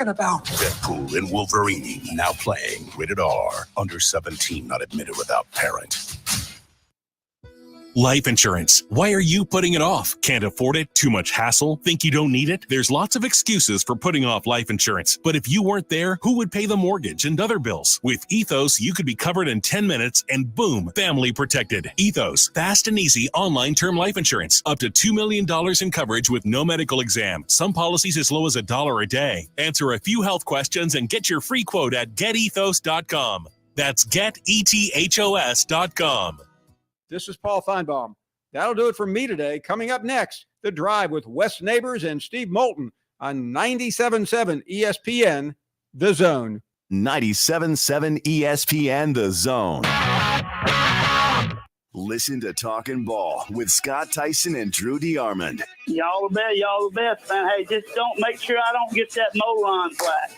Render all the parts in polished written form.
about Deadpool and Wolverine, now playing. Rated R. Under 17, not admitted without parent. Life insurance. Why are you putting it off? Can't afford it? Too much hassle? Think you don't need it? There's lots of excuses for putting off life insurance. But if you weren't there, who would pay the mortgage and other bills? With Ethos, you could be covered in 10 minutes and boom, family protected. Ethos, fast and easy online term life insurance. Up to $2 million in coverage with no medical exam. Some policies as low as $1 a day. Answer a few health questions and get your free quote at getethos.com. That's getethos.com. This is Paul Feinbaum. That'll do it for me today. Coming up next, The Drive with Wes Neighbors and Steve Moulton on 97.7 ESPN, The Zone. 97.7 ESPN, The Zone. Listen to Talkin' Ball with Scott Tyson and Drew DeArmond. Y'all the best, man. Hey, just don't make sure I don't get that Moulton flag.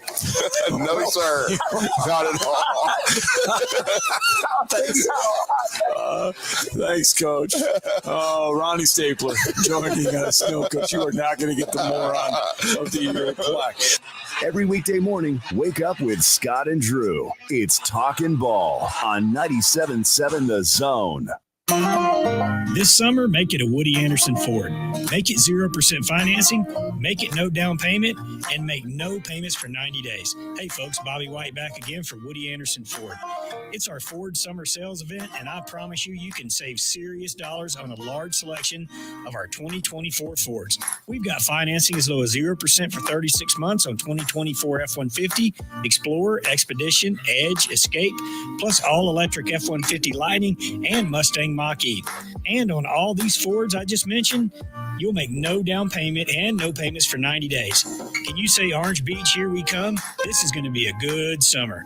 No, sir. Not at all. Thanks, Coach. Oh, Ronnie Stapler joining us. No, Coach, you are not going to get the moron of the year plaque. Every weekday morning, wake up with Scott and Drew. It's Talkin' Ball on 97.7 The Zone. This summer, make it a Woody Anderson Ford. Make it 0% financing, make it no down payment, and make no payments for 90 days. Hey, folks, Bobby White back again for Woody Anderson Ford. It's our Ford summer sales event, and I promise you can save serious dollars on a large selection of our 2024 Fords. We've got financing as low as 0% for 36 months on 2024 F-150, Explorer, Expedition, Edge, Escape, plus all-electric F-150 Lightning and Mustang Mach-E. And on all these Fords I just mentioned, you'll make no down payment and no payments for 90 days. Can you say Orange Beach, here we come? This is going to be a good summer.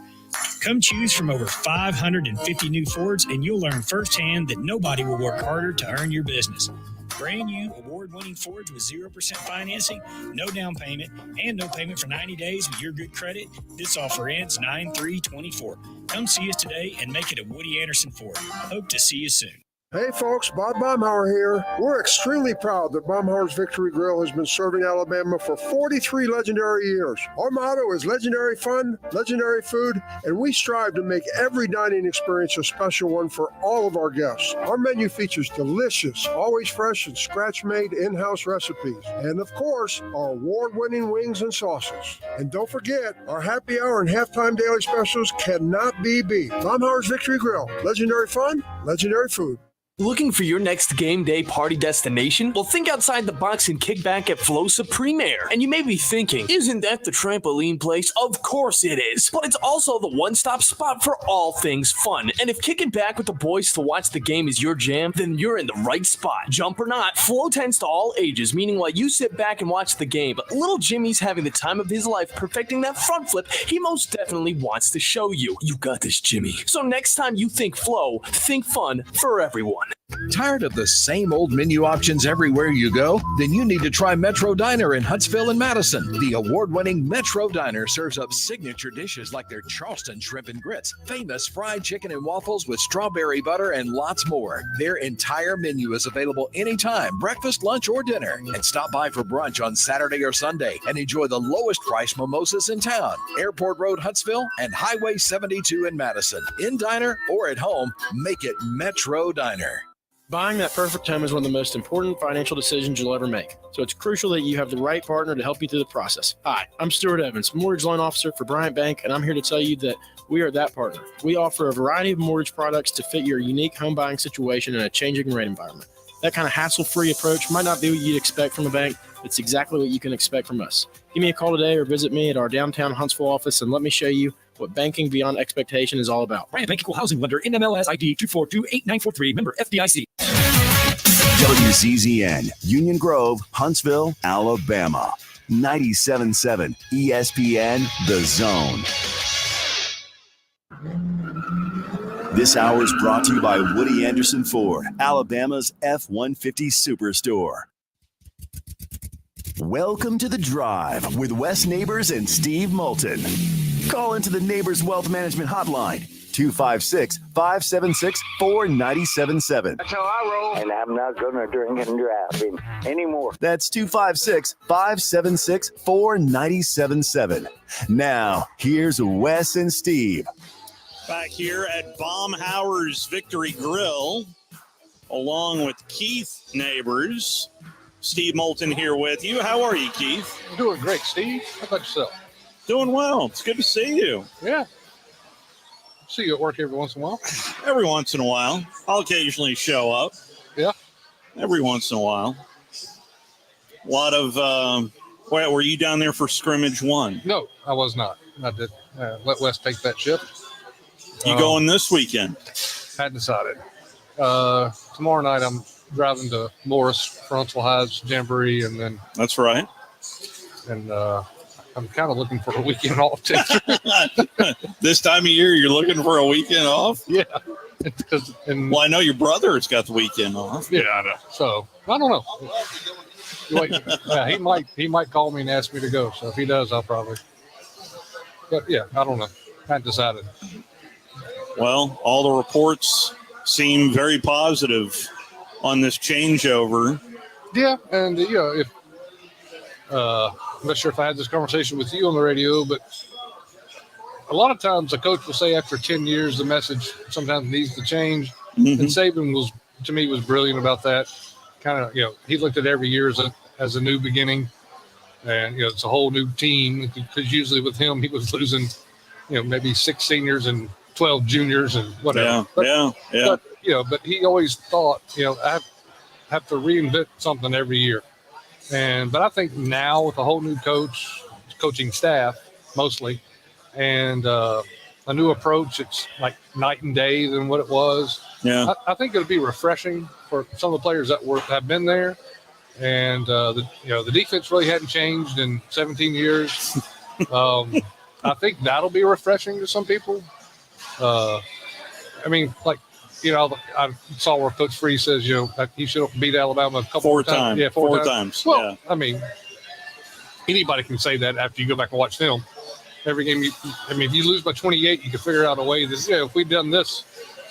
Come choose from over 550 new Fords, and you'll learn firsthand that nobody will work harder to earn your business. Brand new, award-winning Fords with 0% financing, no down payment, and no payment for 90 days with your good credit. This offer ends 9/3/24. Come see us today and make it a Woody Anderson Ford. Hope to see you soon. Hey folks, Bob Baumhower here. We're extremely proud that Baumhower's Victory Grill has been serving Alabama for 43 legendary years. Our motto is legendary fun, legendary food, and we strive to make every dining experience a special one for all of our guests. Our menu features delicious, always fresh and scratch-made in-house recipes. And of course, our award-winning wings and sauces. And don't forget, our happy hour and halftime daily specials cannot be beat. Baumhower's Victory Grill, legendary fun, legendary food. Looking for your next game day party destination? Well, think outside the box and kick back at Flow Supreme Air. And you may be thinking, isn't that the trampoline place? Of course it is. But it's also the one-stop spot for all things fun. And if kicking back with the boys to watch the game is your jam, then you're in the right spot. Jump or not, Flow tends to all ages, meaning while you sit back and watch the game, but little Jimmy's having the time of his life perfecting that front flip he most definitely wants to show you. You got this, Jimmy. So next time you think Flow, think fun for everyone. Tired of the same old menu options everywhere you go? Then you need to try Metro Diner in Huntsville and Madison. The award-winning Metro Diner serves up signature dishes like their Charleston shrimp and grits, famous fried chicken and waffles with strawberry butter, and lots more. Their entire menu is available anytime, breakfast, lunch, or dinner. And stop by for brunch on Saturday or Sunday and enjoy the lowest price mimosas in town. Airport Road, Huntsville, and Highway 72 in Madison. In diner or at home, make it Metro Diner. Buying that perfect home is one of the most important financial decisions you'll ever make. So it's crucial that you have the right partner to help you through the process. Hi, I'm Stuart Evans, mortgage loan officer for Bryant Bank, and I'm here to tell you that we are that partner. We offer a variety of mortgage products to fit your unique home buying situation in a changing rate environment. That kind of hassle-free approach might not be what you'd expect from a bank. It's exactly what you can expect from us. Give me a call today or visit me at our downtown Huntsville office and let me show you what banking beyond expectation is all about. Bryant Bank Equal Housing Lender, NMLS ID 2428943, member FDIC. WCZN, Union Grove, Huntsville, Alabama. 97.7 ESPN, The Zone. This hour is brought to you by Woody Anderson Ford, Alabama's F-150 Superstore. Welcome to The Drive with Wes Neighbors and Steve Moulton. Call into the Neighbors Wealth Management Hotline, 256-576-4977. That's how I roll. And I'm not going to drink and drive anymore. That's 256-576-4977. Now, here's Wes and Steve. Back here at Baumhower's Victory Grill, along with Keith Neighbors. Steve Moulton here with you. How are you, Keith? I'm doing great, Steve. How about yourself? Doing well. It's good to see you. Yeah. See you at work every once in a while. Every once in a while. I'll occasionally show up. Yeah. Every once in a while. A lot of, were you down there for scrimmage 1? No, I was not. I did let Wes take that shift. You going this weekend? Hadn't decided. Tomorrow night I'm driving to Morris for Huntsville High's Jamboree, and then that's right. And I'm kind of looking for a weekend off too. This time of year, you're looking for a weekend off? Yeah. Well, I know your brother's got the weekend off. Yeah, I know. So I don't know. Wait, yeah, he might call me and ask me to go. So if he does, I'll probably. But yeah, I don't know. I haven't decided. Well, all the reports seem very positive on this changeover. Yeah, and if I'm not sure if I had this conversation with you on the radio, but a lot of times a coach will say after 10 years the message sometimes needs to change. Mm-hmm. And Saban was brilliant about that. Kind of, he looked at every year as a new beginning, and it's a whole new team. Because usually with him, he was losing, maybe 6 seniors and 12 juniors and whatever. Yeah. But he always thought, I have to reinvent something every year. But I think now with a whole new coaching staff mostly, and a new approach, it's like night and day than what it was. Yeah, I think it'll be refreshing for some of the players that have been there, and the defense really hadn't changed in 17 years. I think that'll be refreshing to some people. I saw where Coach Free says, he should have beat Alabama a couple 4 of times. times. Yeah, four times. Well, yeah. Anybody can say that after you go back and watch film. Every game, if you lose by 28, you can figure out a way that, if we'd done this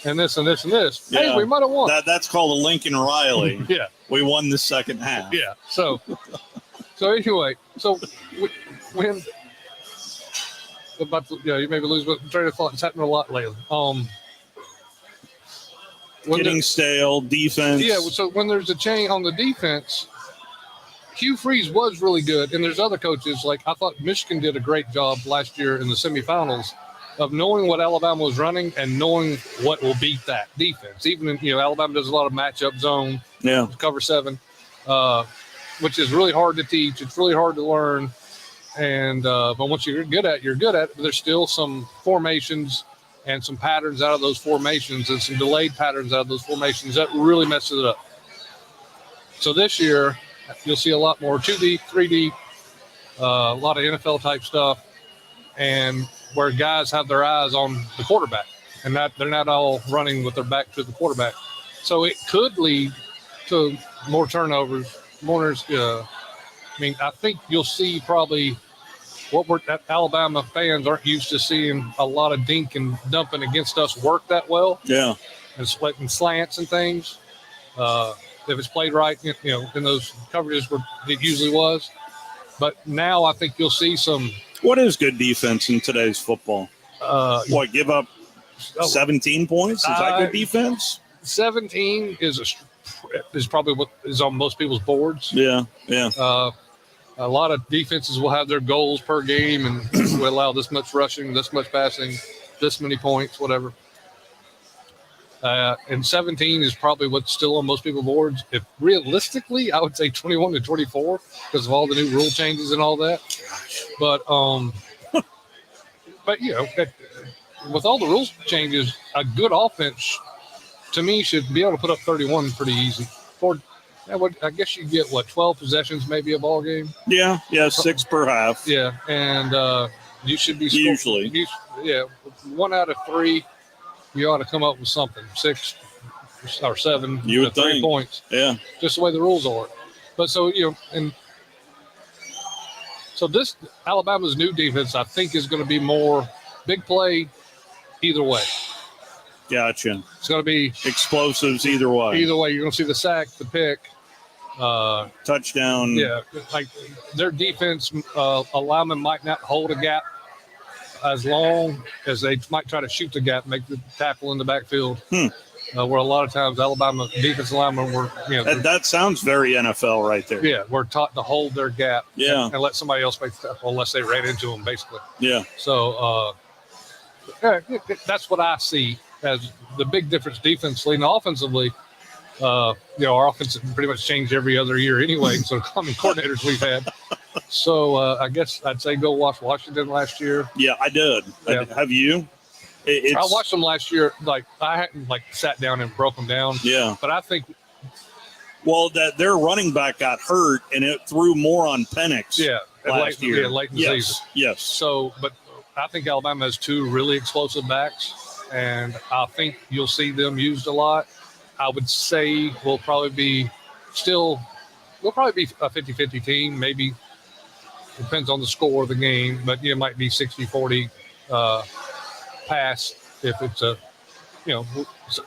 and this and this and this, hey, we might have won. That's called a Lincoln Riley. Yeah. We won the second half. Yeah. So anyway, when about you maybe lose, but train of thought, it's happened a lot lately. Getting stale defense. Yeah. So when there's a change on the defense, Hugh Freeze was really good, and there's other coaches like I thought Michigan did a great job last year in the semifinals of knowing what Alabama was running and knowing what will beat that defense. Even Alabama does a lot of matchup zone, cover 7, which is really hard to teach. It's really hard to learn, and but once you're good at it. But there's still some formations and some patterns out of those formations and some delayed patterns out of those formations that really messes it up. So this year, you'll see a lot more 2 deep, 3 deep, a lot of NFL type stuff, and where guys have their eyes on the quarterback and they're not all running with their back to the quarterback. So it could lead to more turnovers, I think you'll see probably what Alabama fans aren't used to seeing a lot of dink and dumping against us work that well. Yeah. And splitting slants and things. If it's played right, in those coverages where it usually was. But now I think you'll see some. What is good defense in today's football? Give up 17 points? Is that good defense? 17 is probably what is on most people's boards. Yeah. A lot of defenses will have their goals per game and will allow this much rushing, this much passing, this many points, whatever. And 17 is probably what's still on most people's boards. If realistically, I would say 21 to 24 because of all the new rule changes and all that. But with all the rules changes, a good offense to me should be able to put up 31 pretty easy. I guess you get 12 possessions, maybe a ball game. Yeah, 6 per half. Yeah, and you should be usually. 1 out of 3. You ought to come up with something, 6 or 7, you would 3 think. points. Yeah, just the way the rules are. But so this Alabama's new defense, I think, is going to be more big play either way. Gotcha. It's going to be explosives either way. Either way, you're going to see the sack, the pick, touchdown. Yeah, like their defense, linemen might not hold a gap as long as they might try to shoot the gap, make the tackle in the backfield. Where a lot of times Alabama defensive linemen were, that sounds very NFL right there. Yeah, we're taught to hold their gap. Yeah. and let somebody else make the tackle unless they ran into them, basically. Yeah. So that's what I see as the big difference defensively and offensively. Our offense has pretty much changed every other year anyway. So how many coordinators we've had. So I guess I'd say go watch Washington last year. Yeah, I did. Yeah. Have you? I watched them last year. Like I hadn't sat down and broke them down. Yeah. But I think. Well, that their running back got hurt and it threw more on Penix. Yeah. Last year. Yeah, late in the season. Yes. So, but I think Alabama has two really explosive backs, and I think you'll see them used a lot. I would say we'll probably be a 50-50 team. Maybe depends on the score of the game, but it might be 60-40 pass if it's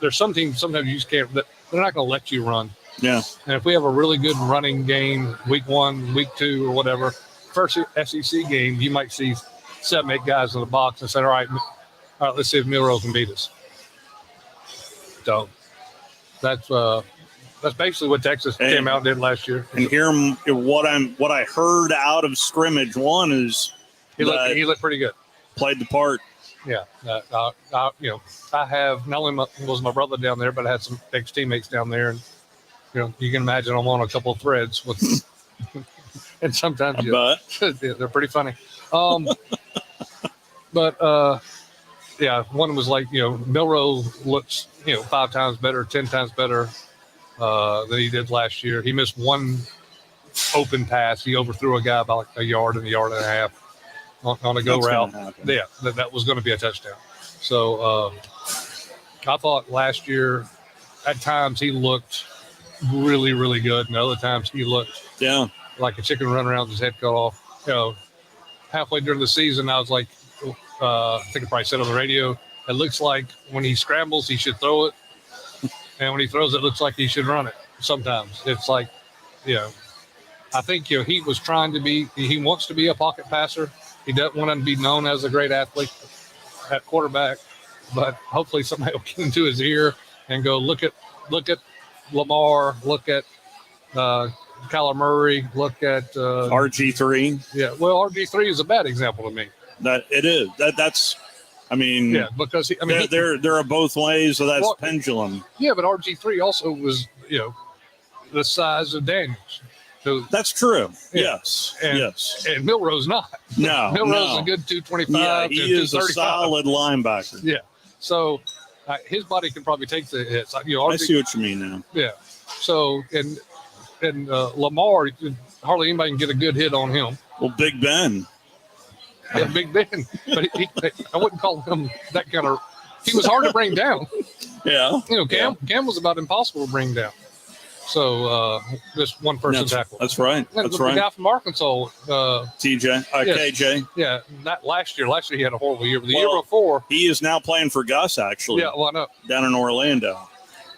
there's some teams sometimes you just can't. They're not going to let you run. Yeah. And if we have a really good running game, week 1, week 2, or whatever, first SEC game, you might see 7-8 guys in the box and say, all right, let's see if Milroe can beat us. So that's basically what Texas came out and did last year. And here, what I heard out of scrimmage one is he looked pretty good. Played the part. Yeah. I have not only was my brother down there, but I had some ex-teammates down there, and you can imagine I'm on a couple of threads with, and sometimes they're pretty funny. But one was like, Milroe looks, 5 times better, 10 times better than he did last year. He missed one open pass. He overthrew a guy by like a yard and a half on a go route. Yeah, that was going to be a touchdown. So I thought last year at times he looked really, really good, and other times he looked like a chicken running around with his head cut off. Halfway during the season, I was like, I think I probably said on the radio, it looks like when he scrambles, he should throw it. And when he throws it, looks like he should run it. Sometimes it's like, I think, he was he wants to be a pocket passer. He doesn't want to be known as a great athlete at quarterback, but hopefully somebody will get into his ear and go, look at Lamar, look at Kyler Murray, look at RG3. Yeah. Well, RG3 is a bad example to me. That it is. That's. I mean, because there are both ways of that pendulum. Yeah, but RG3 also was, the size of Daniels. So, that's true. Yeah. Yes. And Milroe's not. No. Milroe's a good 225. Yeah, he is a solid linebacker. Yeah. So his body can probably take the hits. I see what you mean now. Yeah. So and Lamar, hardly anybody can get a good hit on him. Well, Big Ben. Yeah, Big Ben, but I wouldn't call him that kind of. He was hard to bring down. Yeah, Cam was about impossible to bring down. So this one person tackle. That's right. That's right. The guy from Arkansas, KJ. Yeah, not last year. Last year he had a horrible year. But the year before, he is now playing for Gus. Actually, yeah, why not? Down in Orlando.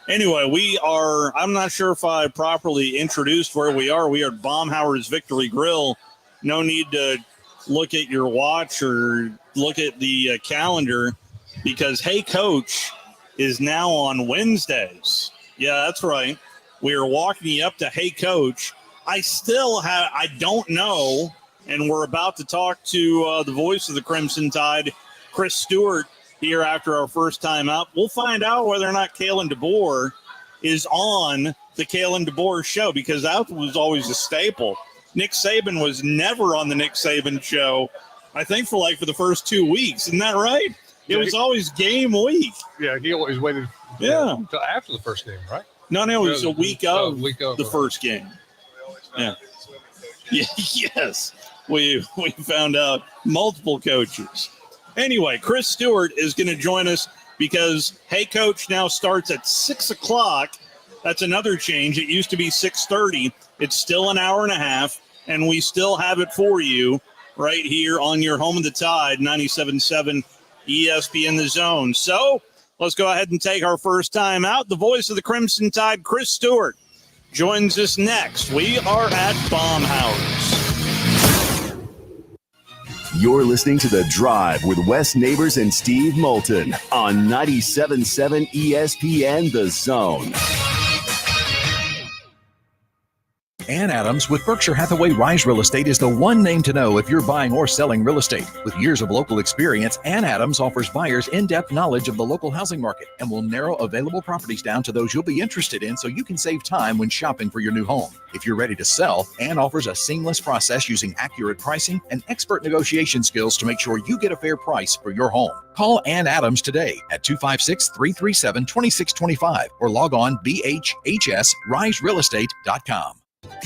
Anyway, I'm not sure if I properly introduced where we are. We are at Baumhower's Victory Grill. No need to look at your watch or look at the calendar because Hey Coach is now on Wednesdays. Yeah, that's right. We are walking you up to Hey Coach. I don't know, and we're about to talk to the voice of the Crimson Tide, Chris Stewart, here after our first time up. We'll find out whether or not Kalen DeBoer is on the Kalen DeBoer show because that was always a staple. Nick Saban was never on the Nick Saban show, I think, for the first 2 weeks. Isn't that right? It was always game week. Yeah, he always waited until after the first game, right? No, it was a week of the first game. Yeah. Yes. We found out multiple coaches. Anyway, Chris Stewart is going to join us because Hey Coach now starts at 6 o'clock. That's another change. It used to be 6:30. It's still an hour and a half, and we still have it for you right here on your home of the Tide, 97.7 ESPN The Zone. So Let's go ahead and take our first time out. The voice of the Crimson Tide, Chris Stewart, joins us next. We are at Baumhower's. You're listening to The Drive with Wes Neighbors and Steve Moulton on 97.7 ESPN The Zone. Ann Adams with Berkshire Hathaway Rise Real Estate is the one name to know if you're buying or selling real estate. With years of local experience, Ann Adams offers buyers in-depth knowledge of the local housing market and will narrow available properties down to those you'll be interested in so you can save time when shopping for your new home. If you're ready to sell, Ann offers a seamless process using accurate pricing and expert negotiation skills to make sure you get a fair price for your home. Call Ann Adams today at 256-337-2625 or log on bhhsriserealestate.com.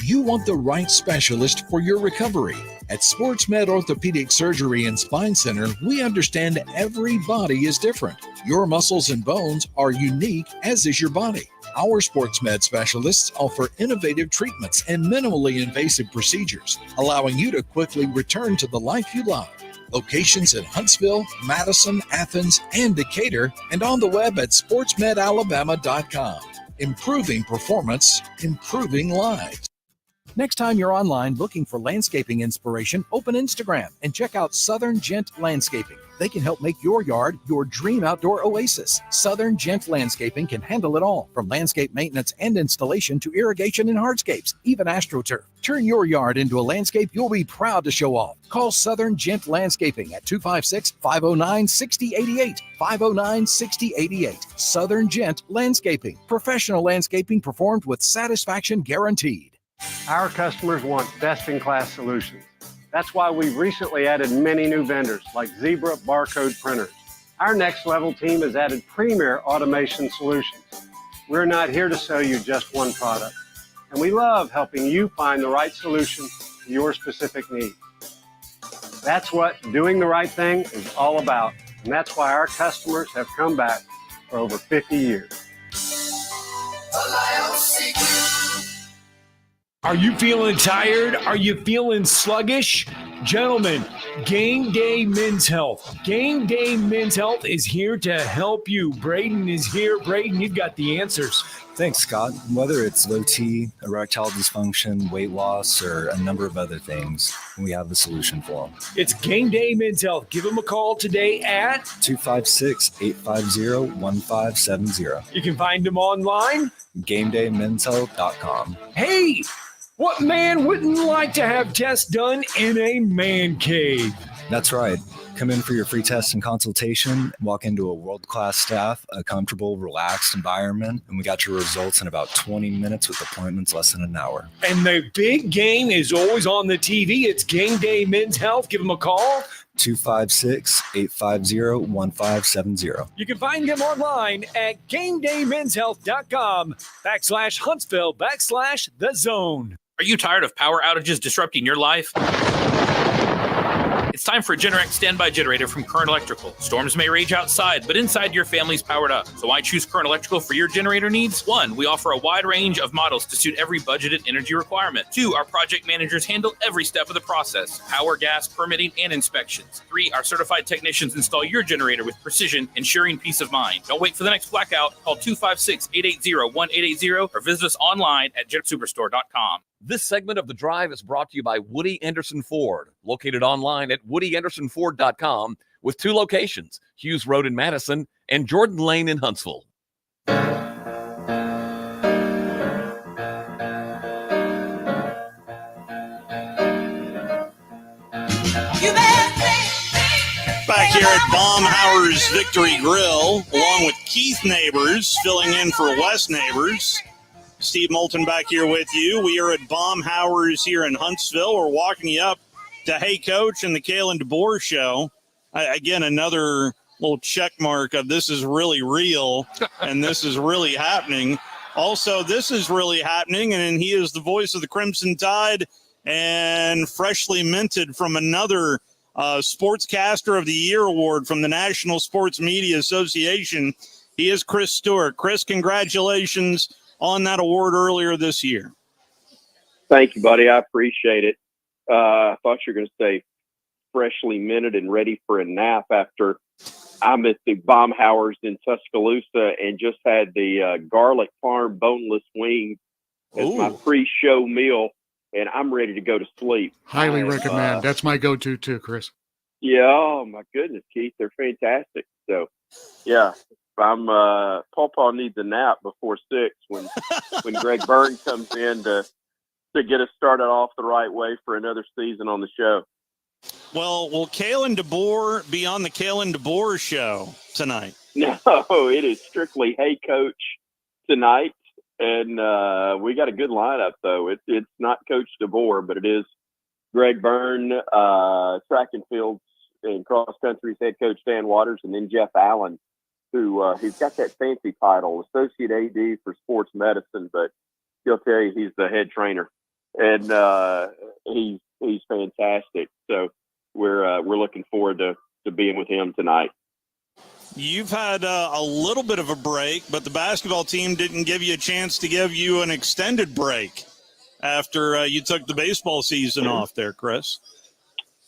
You want the right specialist for your recovery. At SportsMed Orthopedic Surgery and Spine Center, we understand every body is different. Your muscles and bones are unique, as is your body. Our SportsMed specialists offer innovative treatments and minimally invasive procedures, allowing you to quickly return to the life you love. Locations in Huntsville, Madison, Athens, and Decatur, and on the web at sportsmedalabama.com. Improving performance, improving lives. Next time you're online looking for landscaping inspiration, open Instagram and check out Southern Gent Landscaping. They can help make your yard your dream outdoor oasis. Southern Gent Landscaping can handle it all, from landscape maintenance and installation to irrigation and hardscapes, even AstroTurf. Turn your yard into a landscape you'll be proud to show off. Call Southern Gent Landscaping at 256-509-6088. 509-6088. Southern Gent Landscaping. Professional landscaping performed with satisfaction guaranteed. Our customers want best-in-class solutions. That's why we've recently added many new vendors like Zebra barcode printers. Our next level team has added premier automation solutions. We're not here to sell you just one product, and we love helping you find the right solution to your specific needs. That's what doing the right thing is all about, and that's why our customers have come back for over 50 years. Are you feeling tired? Are you feeling sluggish? Gentlemen, Game Day Men's Health. Game Day Men's Health is here to help you. Braden is here. Braden, you've got the answers. Thanks, Scott. Whether it's low T, erectile dysfunction, weight loss, or a number of other things, we have the solution for them. It's Game Day Men's Health. Give them a call today at 256-850-1570. You can find them online. GameDayMen'sHealth.com. Hey, what man wouldn't like to have tests done in a man cave? That's right. Come in for your free test and consultation, walk into a world-class staff, a comfortable, relaxed environment, and we got your results in about 20 minutes with appointments less than an hour. And the big game is always on the TV. It's Game Day Men's Health. Give them a call. 256-850-1570. You can find them online at GameDayMen'sHealth.com/Huntsville/The Zone. Are you tired of power outages disrupting your life? It's time for a Generac standby generator from Current Electrical. Storms may rage outside, but inside your family's powered up. So why choose Current Electrical for your generator needs? 1, we offer a wide range of models to suit every budgeted energy requirement. 2, our project managers handle every step of the process: power, gas, permitting, and inspections. 3, our certified technicians install your generator with precision, ensuring peace of mind. Don't wait for the next blackout. Call 256-880-1880 or visit us online at jetsuperstore.com. This segment of The Drive is brought to you by Woody Anderson Ford, located online at WoodyAndersonFord.com with 2 locations, Hughes Road in Madison and Jordan Lane in Huntsville. Back here at Baumhower's Victory Grill, along with Keith Neighbors, filling in for Wes Neighbors. Steve Moulton back here with you. We are at Baumhower's here in Huntsville. We're walking you up to Hey Coach and the Kalen DeBoer Show. Again, another little check mark of this is really real and this is really happening. Also, this is really happening, and he is the voice of the Crimson Tide and freshly minted from another Sportscaster of the Year award from the National Sports Media Association. He is Chris Stewart. Chris, congratulations on that award earlier this year. Thank you, buddy. I appreciate it. I thought you were going to say freshly minted and ready for a nap after I'm at the Baumhowers in Tuscaloosa and just had the garlic parm boneless wings as my pre-show meal, and I'm ready to go to sleep. Highly recommend. That's my go-to too, Chris. Yeah, oh my goodness, Keith, they're fantastic. So, yeah, I'm Paw needs a nap before 6 when Greg Byrne comes in to get us started off the right way for another season on the show. Well, will Kalen DeBoer be on the Kalen DeBoer show tonight? No, it is strictly Hey Coach tonight, and we got a good lineup though. It's not Coach DeBoer, but it is Greg Byrne, track and fields and cross country's head coach Dan Waters, and then Jeff Allen, who's got that fancy title, Associate AD for Sports Medicine, but he'll tell you he's the head trainer, and he's fantastic. So we're looking forward to being with him tonight. You've had a little bit of a break, but the basketball team didn't give you a chance to give you an extended break after you took the baseball season off there, Chris.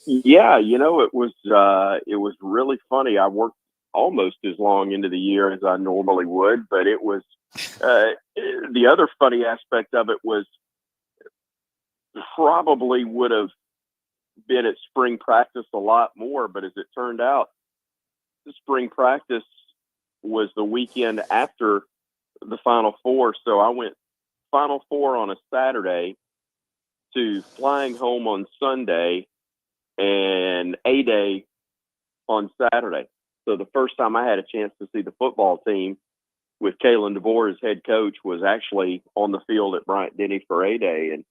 Yeah, it was really funny. I worked almost as long into the year as I normally would, but it was the other funny aspect of it was probably would have been at spring practice a lot more, but as it turned out, the spring practice was the weekend after the Final Four, so I went Final Four on a Saturday to flying home on Sunday and A-Day on Saturday. So the first time I had a chance to see the football team with Kalen DeBoer as head coach was actually on the field at Bryant-Denny for A-Day. And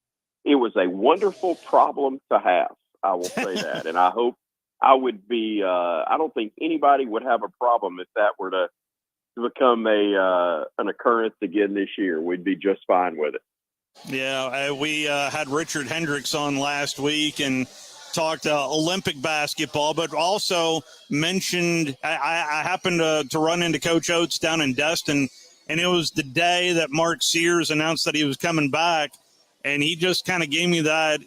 it was a wonderful problem to have, I will say that. And I hope I would be I don't think anybody would have a problem if that were to become an occurrence again this year. We'd be just fine with it. Yeah, we had Richard Hendricks on last week and talked Olympic basketball, but also mentioned I happened to run into Coach Oates down in Destin, and it was the day that Mark Sears announced that he was coming back, and he just kind of gave me that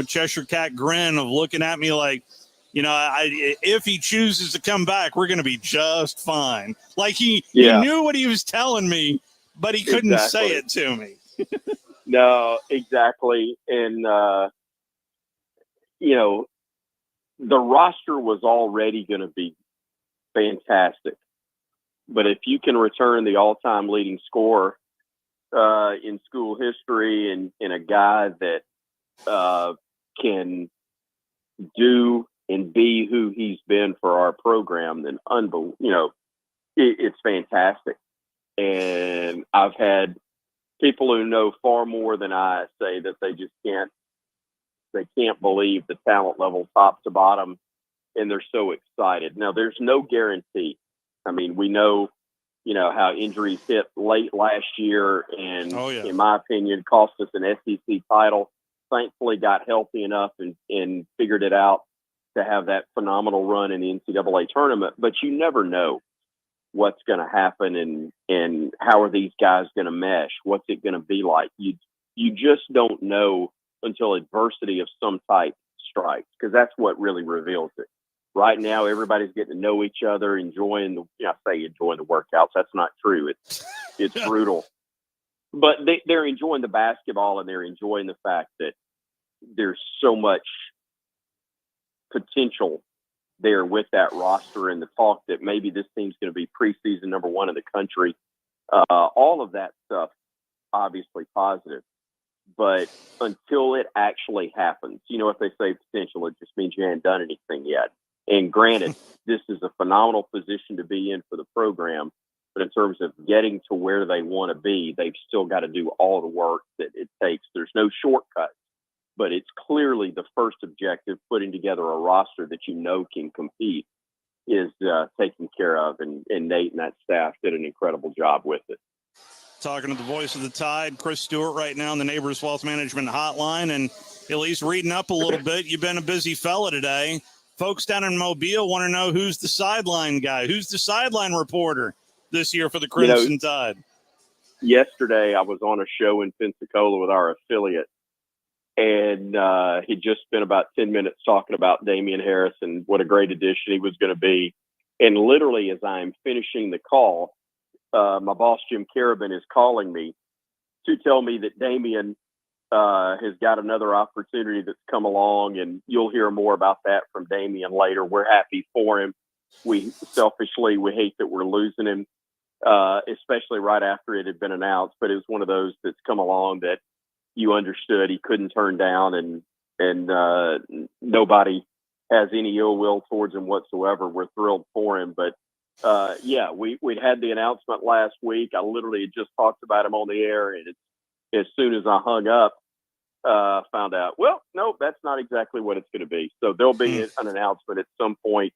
Cheshire Cat grin of looking at me like, if he chooses to come back, we're going to be just fine. Like he knew what he was telling me, but he couldn't say it to me. No, exactly. And, the roster was already going to be fantastic. But if you can return the all-time leading scorer in school history and a guy that can do and be who he's been for our program, then it's fantastic. And I've had people who know far more than I say that they just can't believe the talent level top to bottom, and they're so excited. Now, there's no guarantee. I mean, we know how injuries hit late last year and, in my opinion, cost us an SEC title. Thankfully got healthy enough and figured it out to have that phenomenal run in the NCAA tournament. But you never know what's going to happen and how are these guys going to mesh? What's it going to be like? You just don't know until adversity of some type strikes, because that's what really reveals it. Right now, everybody's getting to know each other, enjoying the workouts. That's not true. It's brutal. But they're enjoying the basketball, and they're enjoying the fact that there's so much potential there with that roster, and the talk that maybe this team's going to be preseason number 1 in the country. All of that stuff, obviously positive. But until it actually happens, if they say potential, it just means you haven't done anything yet. And granted, this is a phenomenal position to be in for the program. But in terms of getting to where they want to be, they've still got to do all the work that it takes. There's no shortcut, but it's clearly the first objective, putting together a roster that can compete, is taken care of. And Nate and that staff did an incredible job with it. Talking to the voice of the Tide, Chris Stewart, right now on the Neighbors Wealth Management Hotline, and at least reading up a little bit. You've been a busy fella today. Folks down in Mobile want to know who's the sideline guy, who's the sideline reporter this year for the Crimson Tide. Yesterday, I was on a show in Pensacola with our affiliate, and he'd just spent about 10 minutes talking about Damian Harris and what a great addition he was going to be. And literally, as I'm finishing the call, my boss, Jim Carabin, is calling me to tell me that Damian has got another opportunity that's come along, and you'll hear more about that from Damian later. We're happy for him. We hate that we're losing him, especially right after it had been announced. But it was one of those that's come along that you understood he couldn't turn down, and nobody has any ill will towards him whatsoever. We're thrilled for him. But we'd had the announcement last week. I literally had just talked about him on the air, and as soon as I hung up, found out, well, no, that's not exactly what it's going to be. So there'll be an announcement at some point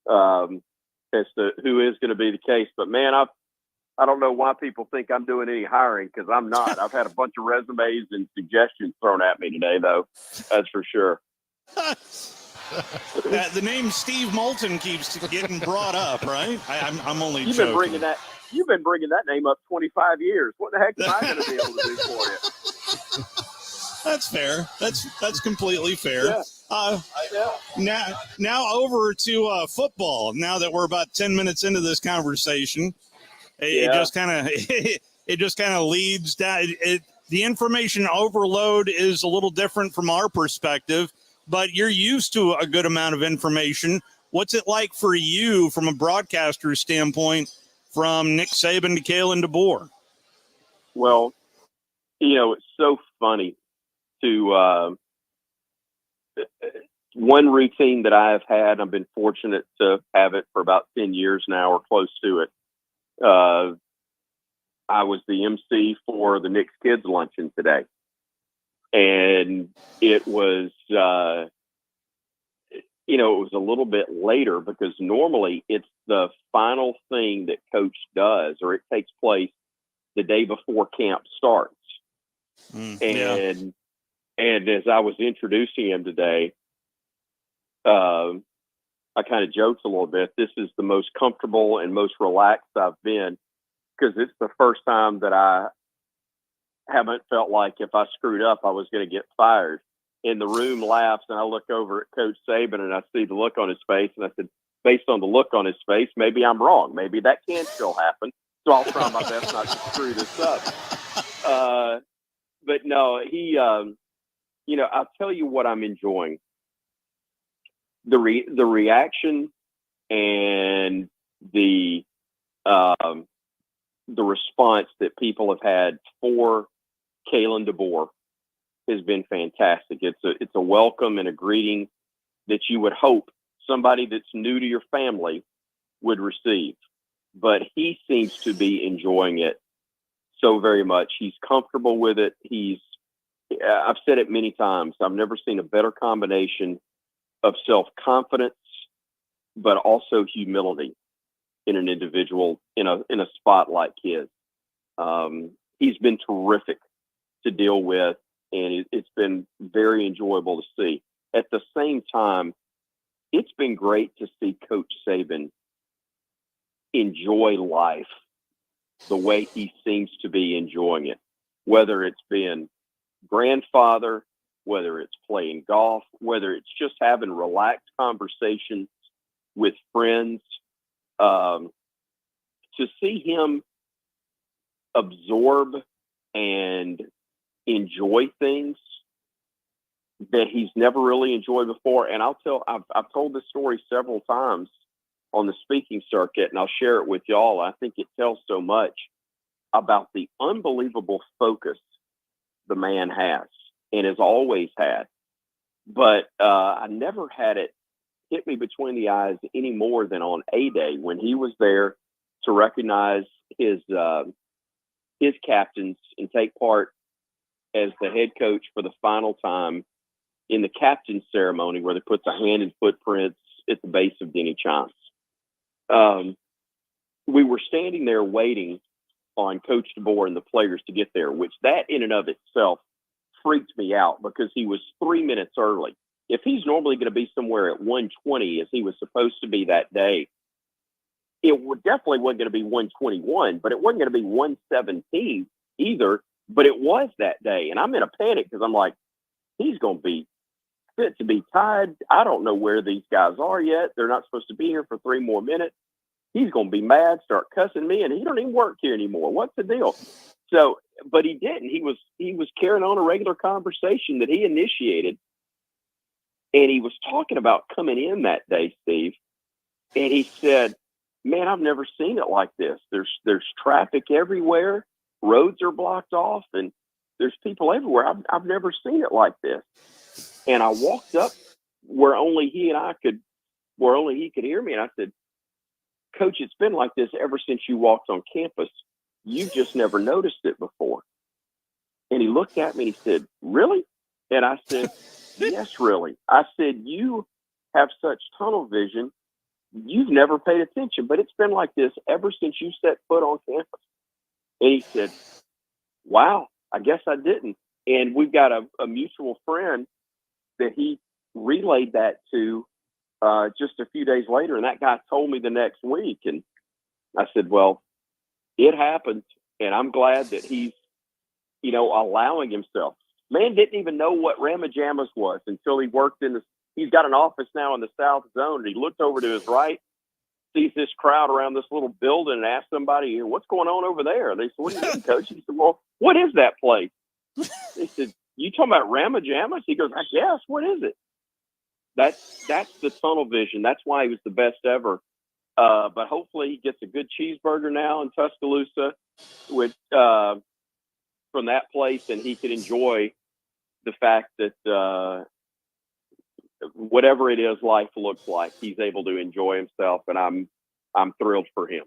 as to who is going to be the case. But man, I don't know why people think I'm doing any hiring, because I'm not. I've had a bunch of resumes and suggestions thrown at me today, though. That's for sure. The name Steve Moulton keeps getting brought up, right? I'm only You've joking. You've been bringing that name up 25 years. What the heck am I going to be able to do for you? That's fair. That's completely fair. Yeah. Now over to football. Now that we're about 10 minutes into this conversation, it just kind of leads down. The information overload is a little different from our perspective, but you're used to a good amount of information. What's it like for you from a broadcaster standpoint, from Nick Saban to Kalen DeBoer? Well, it's so funny to one routine that I've had. I've been fortunate to have it for about 10 years now, or close to it. I was the MC for the Knicks Kids Luncheon today. And it was, it was a little bit later, because normally it's the final thing that Coach does, or it takes place the day before camp starts. And as I was introducing him today, I kind of joked a little bit. This is the most comfortable and most relaxed I've been, because it's the first time that I haven't felt like if I screwed up, I was going to get fired. And the room laughs, and I look over at Coach Saban, and I see the look on his face, and I said, based on the look on his face, maybe I'm wrong. Maybe that can still happen. So I'll try my best not to screw this up. But no, he, I'll tell you what I'm enjoying. The reaction and the response that people have had for Kalen DeBoer has been fantastic. It's a welcome and a greeting that you would hope somebody that's new to your family would receive. But he seems to be enjoying it so very much. He's comfortable with it. I've said it many times, I've never seen a better combination of self-confidence, but also humility in an individual in a spot like his. He's been terrific to deal with, and it's been very enjoyable to see. At the same time, it's been great to see Coach Saban enjoy life the way he seems to be enjoying it, whether it's been grandfather, whether it's playing golf, whether it's just having relaxed conversations with friends. To see him absorb and enjoy things that he's never really enjoyed before. And I've told this story several times on the speaking circuit, and I'll share it with y'all. I think it tells so much about the unbelievable focus the man has and has always had. But I never had it hit me between the eyes any more than on A-Day, when he was there to recognize his captains and take part as the head coach for the final time in the captain's ceremony, where they put the hand and footprints at the base of Denny Chimes. We were standing there waiting on Coach DeBoer and the players to get there, which that in and of itself freaked me out, because he was 3 minutes early. If he's normally going to be somewhere at 1:20, as he was supposed to be that day, it definitely wasn't going to be 1:21, but it wasn't going to be 1:17 either. But it was that day, and I'm in a panic, because I'm like, he's going to be fit to be tied. I don't know where these guys are yet. They're not supposed to be here for 3 more minutes. He's going to be mad, start cussing me, and he don't even work here anymore. What's the deal? So, but he didn't. He was carrying on a regular conversation that he initiated, and he was talking about coming in that day, Steve. And he said, "Man, I've never seen it like this. There's traffic everywhere. Roads are blocked off, and there's people everywhere. I've never seen it like this." And I walked up where only he could hear me, and I said, "Coach, it's been like this ever since you walked on campus. You just never noticed it before." And he looked at me and he said, "Really?" And I said, "Yes, really." I said, "You have such tunnel vision. You've never paid attention, but it's been like this ever since you set foot on campus." And he said, "Wow, I guess I didn't." And we've got a mutual friend that he relayed that to just a few days later. And that guy told me the next week. And I said, well, it happened. And I'm glad that he's, allowing himself. Man didn't even know what Ramajamas was until he worked he's got an office now in the South Zone. And he looked over to his right, sees this crowd around this little building, and asked somebody, "What's going on over there?" They said, "What do you mean, Coach?" He said, "Well, what is that place?" They said, "You talking about Ramajamas?" He goes, "I guess. What is it?" That's the tunnel vision. That's why he was the best ever. But hopefully he gets a good cheeseburger now in Tuscaloosa from that place, and he can enjoy the fact that whatever it is life looks like, he's able to enjoy himself, and I'm thrilled for him.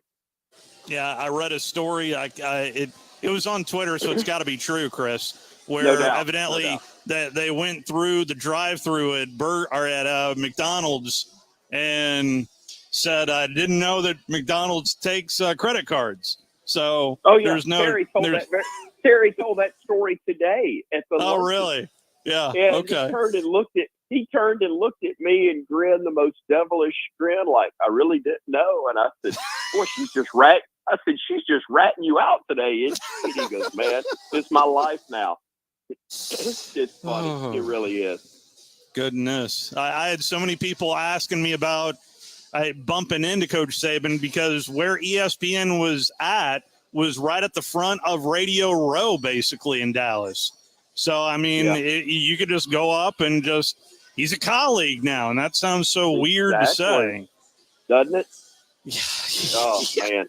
Yeah, I read a story. It was on Twitter, so it's got to be true, Chris. Where No doubt, evidently that they went through the drive-through at McDonald's and said, "I didn't know that McDonald's takes credit cards." So there's no. Terry told that story today at the. Oh, really? Yeah. And Okay. He turned and looked at me and grinned the most devilish grin, like, "I really didn't know." And I said, "Boy, she's just ratting you out today, isn't she?" And he goes, "Man, it's my life now." It's funny. Oh. It really is. Goodness. I had so many people asking me about bumping into Coach Saban because where ESPN was at was right at the front of Radio Row, basically, in Dallas. So, I mean, you could just go up and he's a colleague now, and that sounds so weird to say. Doesn't it? Oh, man.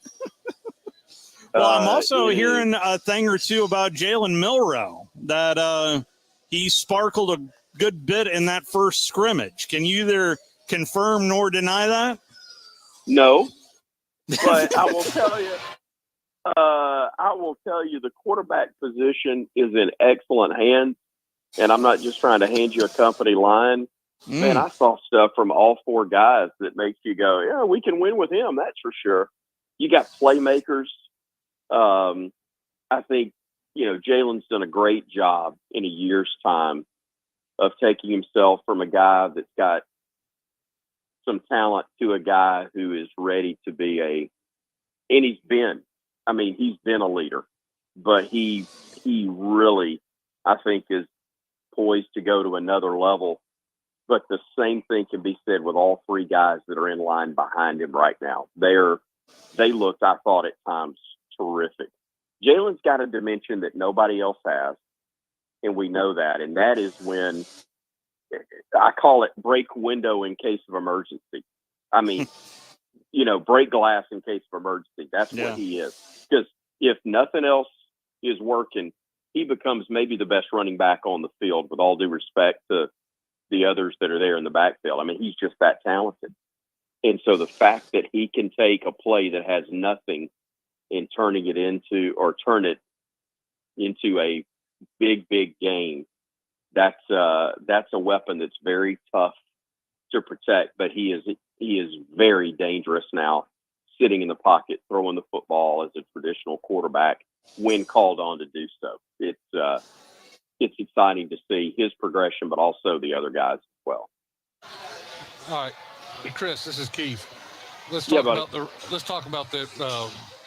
Well, I'm also hearing a thing or two about Jalen Milroe, that he sparkled a good bit in that first scrimmage. Can you either confirm nor deny that? No, but I will tell you. The quarterback position is in excellent hands, and I'm not just trying to hand you a company line. Man, I saw stuff from all 4 guys that makes you go, "Yeah, we can win with him." That's for sure. You got playmakers. I think, Jalen's done a great job in a year's time of taking himself from a guy that's got some talent to a guy who is ready to be and he's been a leader, but he really, I think, is poised to go to another level. But the same thing can be said with all 3 guys that are in line behind him right now. They looked, I thought, at times terrific. Jalen's got a dimension that nobody else has, and we know that. And that is when I call it break window in case of emergency. I mean, break glass in case of emergency. That's what he is. Because if nothing else is working, he becomes maybe the best running back on the field, with all due respect to the others that are there in the backfield. I mean, he's just that talented. And so the fact that he can take a play that has nothing and turn it into a big, big game, that's a weapon that's very tough to protect. But he is very dangerous now, sitting in the pocket, throwing the football as a traditional quarterback when called on to do so. It's exciting to see his progression, but also the other guys as well. All right, Chris, this is Keith. Let's talk about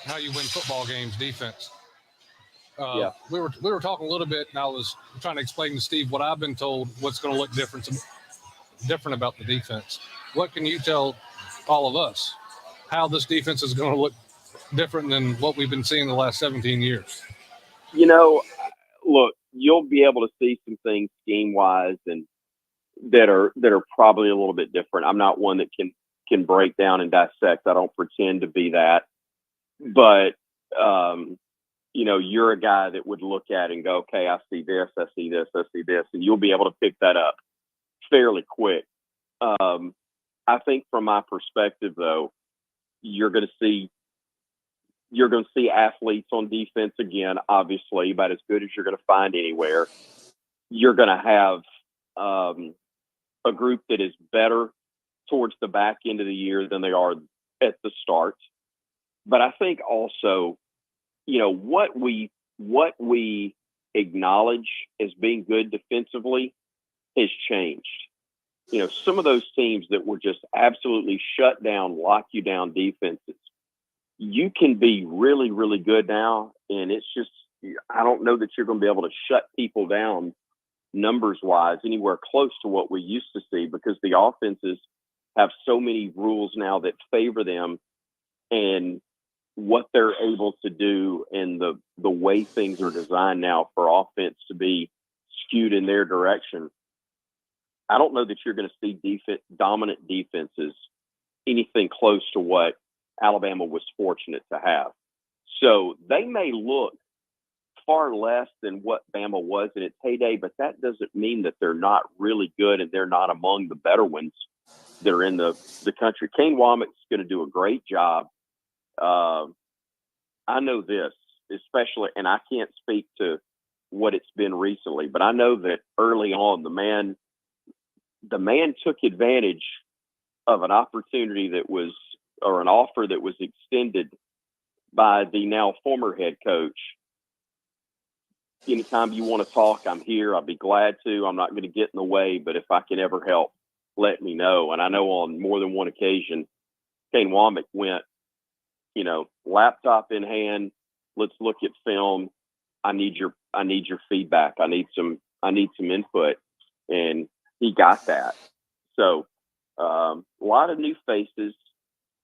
how you win football games defense. We were talking a little bit, and I was trying to explain to Steve what I've been told what's going to look different different about the defense. What can you tell all of us how this defense is going to look different than what we've been seeing the last 17 years? Look, you'll be able to see some things scheme wise and that are probably a little bit different. I'm not one that can break down and dissect. I don't pretend to be that, but you're a guy that would look at it and go, okay, I see this, I see this, I see this, and you'll be able to pick that up fairly quick. I think from my perspective, though, you're going to see athletes on defense again, obviously, about as good as you're going to find anywhere. You're going to have a group that is better towards the back end of the year than they are at the start. But I think also, what we acknowledge as being good defensively has changed. Some of those teams that were just absolutely shut down, lock you down defenses, you can be really, really good now. And it's just, I don't know that you're going to be able to shut people down numbers wise anywhere close to what we used to see, because the offenses have so many rules now that favor them and what they're able to do, and the way things are designed now for offense to be skewed in their direction. I don't know that you're going to see dominant defenses anything close to what Alabama was fortunate to have. So they may look far less than what Bama was in its heyday, but that doesn't mean that they're not really good and they're not among the better ones that are in the country. Kane Womack's going to do a great job. I know this, especially, and I can't speak to what it's been recently, but I know that early on, the man took advantage of an opportunity or an offer that was extended by the now former head coach. Anytime you want to talk, I'm here. I'll be glad to. I'm not going to get in the way, but if I can ever help, let me know. And I know on more than one occasion, Kane Womack went, laptop in hand. Let's look at film. I need your feedback. I need some input. And he got that. So a lot of new faces,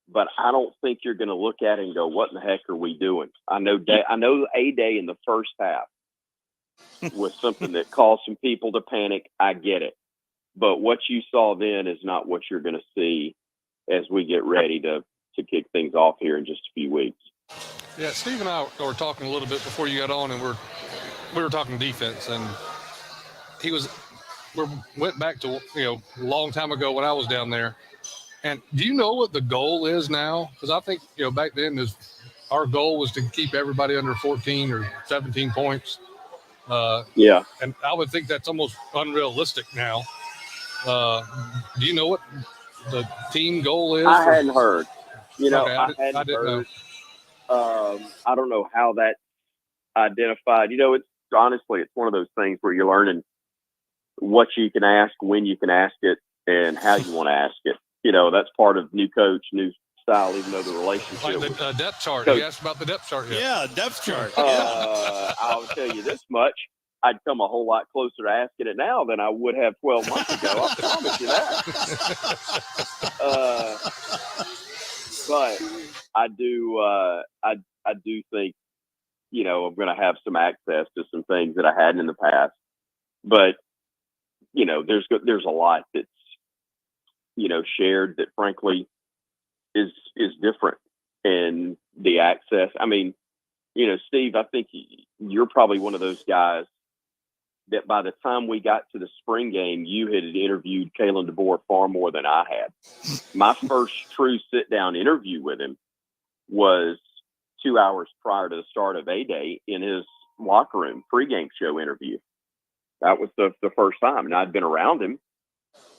but I don't think you're going to look at it and go, what in the heck are we doing? I know A-Day in the first half was something that caused some people to panic. I get it. But what you saw then is not what you're going to see as we get ready to kick things off here in just a few weeks. Yeah, Steve and I were talking a little bit before you got on, and we were talking defense, and we went back to a long time ago when I was down there. And do you know what the goal is now? Because I think back then our goal was to keep everybody under 14 or 17 points. Yeah, and I would think that's almost unrealistic now. Do you know what the team goal is? I hadn't heard. Okay, I hadn't I didn't heard. know. I don't know how that's identified. It's honestly, it's one of those things where you're learning what you can ask, when you can ask it, and how you want to ask it. That's part of new coach, new style, even though the relationship. Like the depth chart. Coach. You asked about the depth chart. Yeah, depth chart. I'll tell you this much. I'd come a whole lot closer to asking it now than I would have 12 months ago. I promise you that. But I do think, I'm going to have some access to some things that I hadn't in the past. But, there's a lot that's, shared that frankly is different. And the access, Steve, I think you're probably one of those guys that by the time we got to the spring game, you had interviewed Kalen DeBoer far more than I had. My first true sit-down interview with him was 2 hours prior to the start of A-Day in his locker room, pregame show interview. That was the first time. And I'd been around him,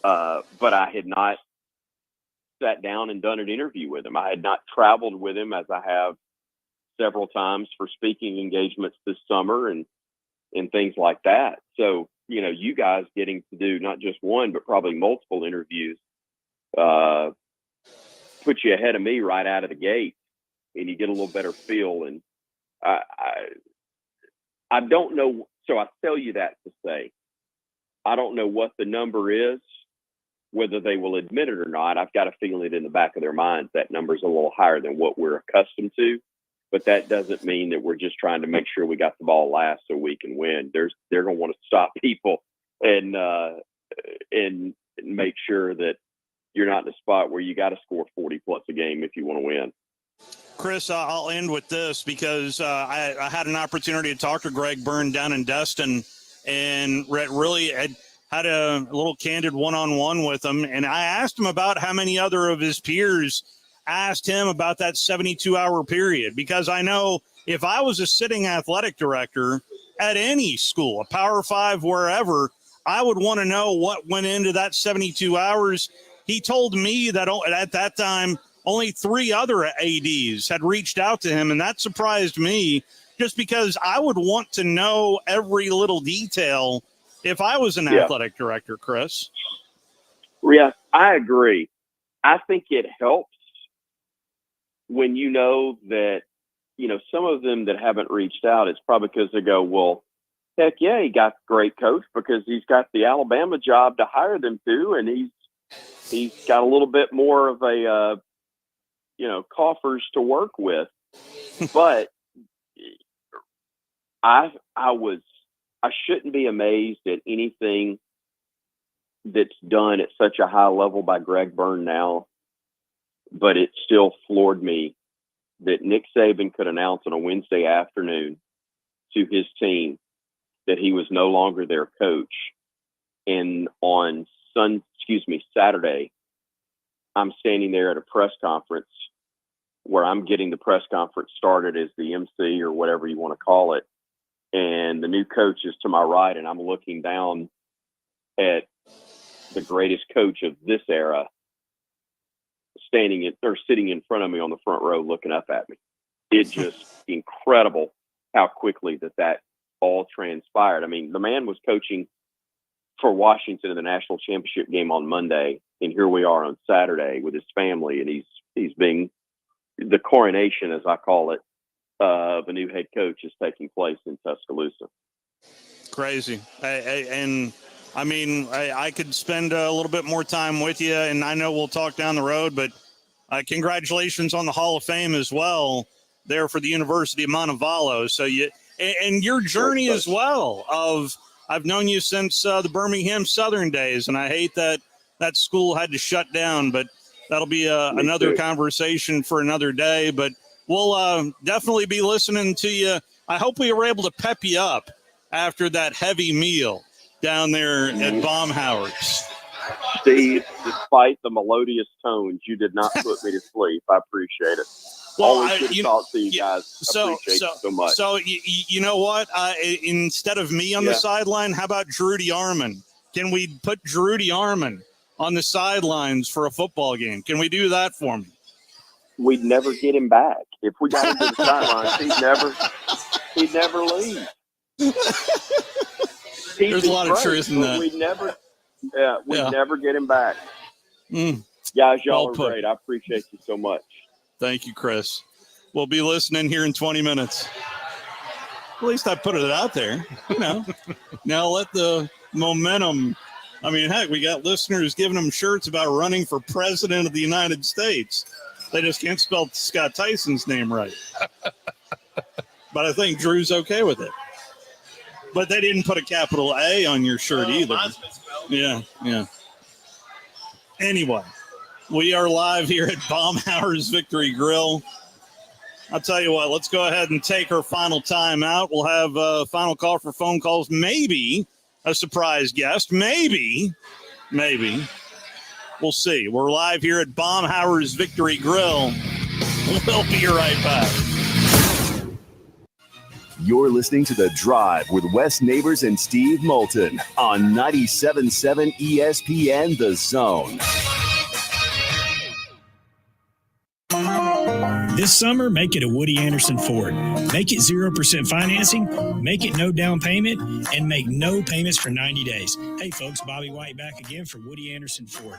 but I had not sat down and done an interview with him. I had not traveled with him as I have several times for speaking engagements this summer and things like that. So, you guys getting to do not just one, but probably multiple interviews, put you ahead of me right out of the gate, and you get a little better feel. And I don't know. So I tell you that to say, I don't know what the number is whether they will admit it or not, I've got a feeling in the back of their minds that number's a little higher than what we're accustomed to. But that doesn't mean that we're just trying to make sure we got the ball last so we can win. They're going to want to stop people and make sure that you're not in a spot where you got to score 40 plus a game if you want to win. Chris, I'll end with this because I had an opportunity to talk to Greg Byrne down in Destin and really had a little candid one-on-one with him. And I asked him about how many other of his peers asked him about that 72-hour period, because I know if I was a sitting athletic director at any school, a Power 5, wherever, I would want to know what went into that 72 hours. He told me that at that time, only 3 other ADs had reached out to him, and that surprised me just because I would want to know every little detail if I was an athletic director, Chris. Yeah, I agree. I think it helps when you know that, some of them that haven't reached out, it's probably because they go, well, heck yeah, he got a great coach because he's got the Alabama job to hire them to, and he's got a little bit more of a, coffers to work with. But I shouldn't be amazed at anything that's done at such a high level by Greg Byrne now, but it still floored me that Nick Saban could announce on a Wednesday afternoon to his team that he was no longer their coach. And on Saturday, I'm standing there at a press conference where I'm getting the press conference started as the MC or whatever you want to call it. And the new coach is to my right, and I'm looking down at the greatest coach of this era sitting in front of me on the front row looking up at me. It's just incredible how quickly that all transpired. I mean, the man was coaching for Washington in the national championship game on Monday, and here we are on Saturday with his family, and he's being the coronation, as I call it, of a new head coach is taking place in Tuscaloosa. Crazy. I could spend a little bit more time with you, and I know we'll talk down the road, but congratulations on the Hall of Fame as well there for the University of Montevallo. So and your journey as well I've known you since the Birmingham Southern days, and I hate that school had to shut down, but that'll be another conversation for another day. But we'll definitely be listening to you. I hope we were able to pep you up after that heavy meal down there at Baumhower's. Steve, despite the melodious tones, you did not put me to sleep. I appreciate it. Well, always good to talk to you guys. Appreciate you so much. So you know what? Instead of me on the sideline, how about Drudy Armand? Can we put Drudy Armand on the sidelines for a football game? Can we do that for me? We'd never get him back. If we got him to the sidelines, he'd never leave. There's a lot of truth in that. We'd never get him back. Guys, y'all are great. I appreciate you so much. Thank you, Chris. We'll be listening here in 20 minutes. At least I put it out there, Now let the momentum. I mean, heck, we got listeners giving them shirts about running for president of the United States. They just can't spell Scott Tyson's name right. But I think Drew's okay with it. But they didn't put a capital A on your shirt either. Yeah. Anyway, we are live here at Baumhower's Victory Grill. I'll tell you what, let's go ahead and take our final time out. We'll have a final call for phone calls, maybe a surprise guest, maybe. We'll see. We're live here at Baumhower's Victory Grill. We'll be right back. You're listening to The Drive with Wes Neighbors and Steve Moulton on 97.7 ESPN The Zone. This summer, make it a Woody Anderson Ford. Make it 0% financing, make it no down payment, and make no payments for 90 days. Hey folks, Bobby White back again for Woody Anderson Ford.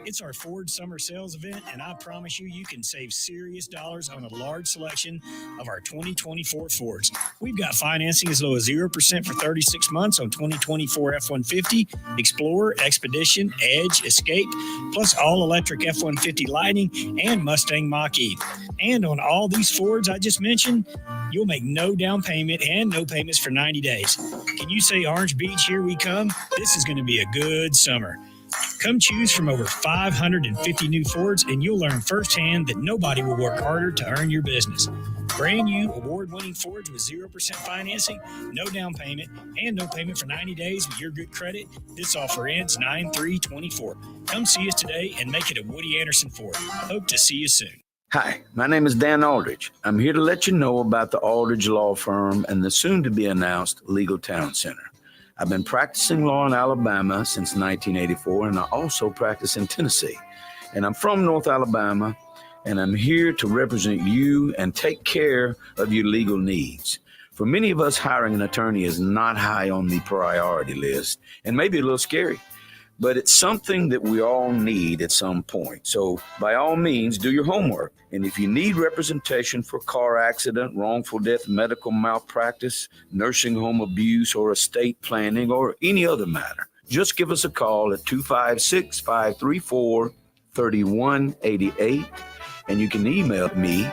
It's our Ford Summer Sales event, and I promise you can save serious dollars on a large selection of our 2024 Fords. We've got financing as low as 0% for 36 months on 2024 F-150, Explorer, Expedition, Edge, Escape, plus all-electric F-150 Lightning and Mustang Mach-E. And on all these Fords I just mentioned, you'll make no down payment and no payments for 90 days. Can you say Orange Beach, here we come? This is going to be a good summer. Come choose from over 550 new Fords, and you'll learn firsthand that nobody will work harder to earn your business. Brand new award-winning Fords with 0% financing, no down payment, and no payment for 90 days with your good credit. This offer ends 9/3/24. Come see us today and make it a Woody Anderson Ford. Hope to see you soon. Hi, my name is Dan Aldridge. I'm here to let you know about the Aldridge Law Firm and the soon-to-be-announced Legal Town Center. I've been practicing law in Alabama since 1984, and I also practice in Tennessee. And I'm from North Alabama, and I'm here to represent you and take care of your legal needs. For many of us, hiring an attorney is not high on the priority list, and maybe a little scary. But it's something that we all need at some point. So by all means, do your homework. And if you need representation for car accident, wrongful death, medical malpractice, nursing home abuse, or estate planning, or any other matter, just give us a call at 256-534-3188. And you can email me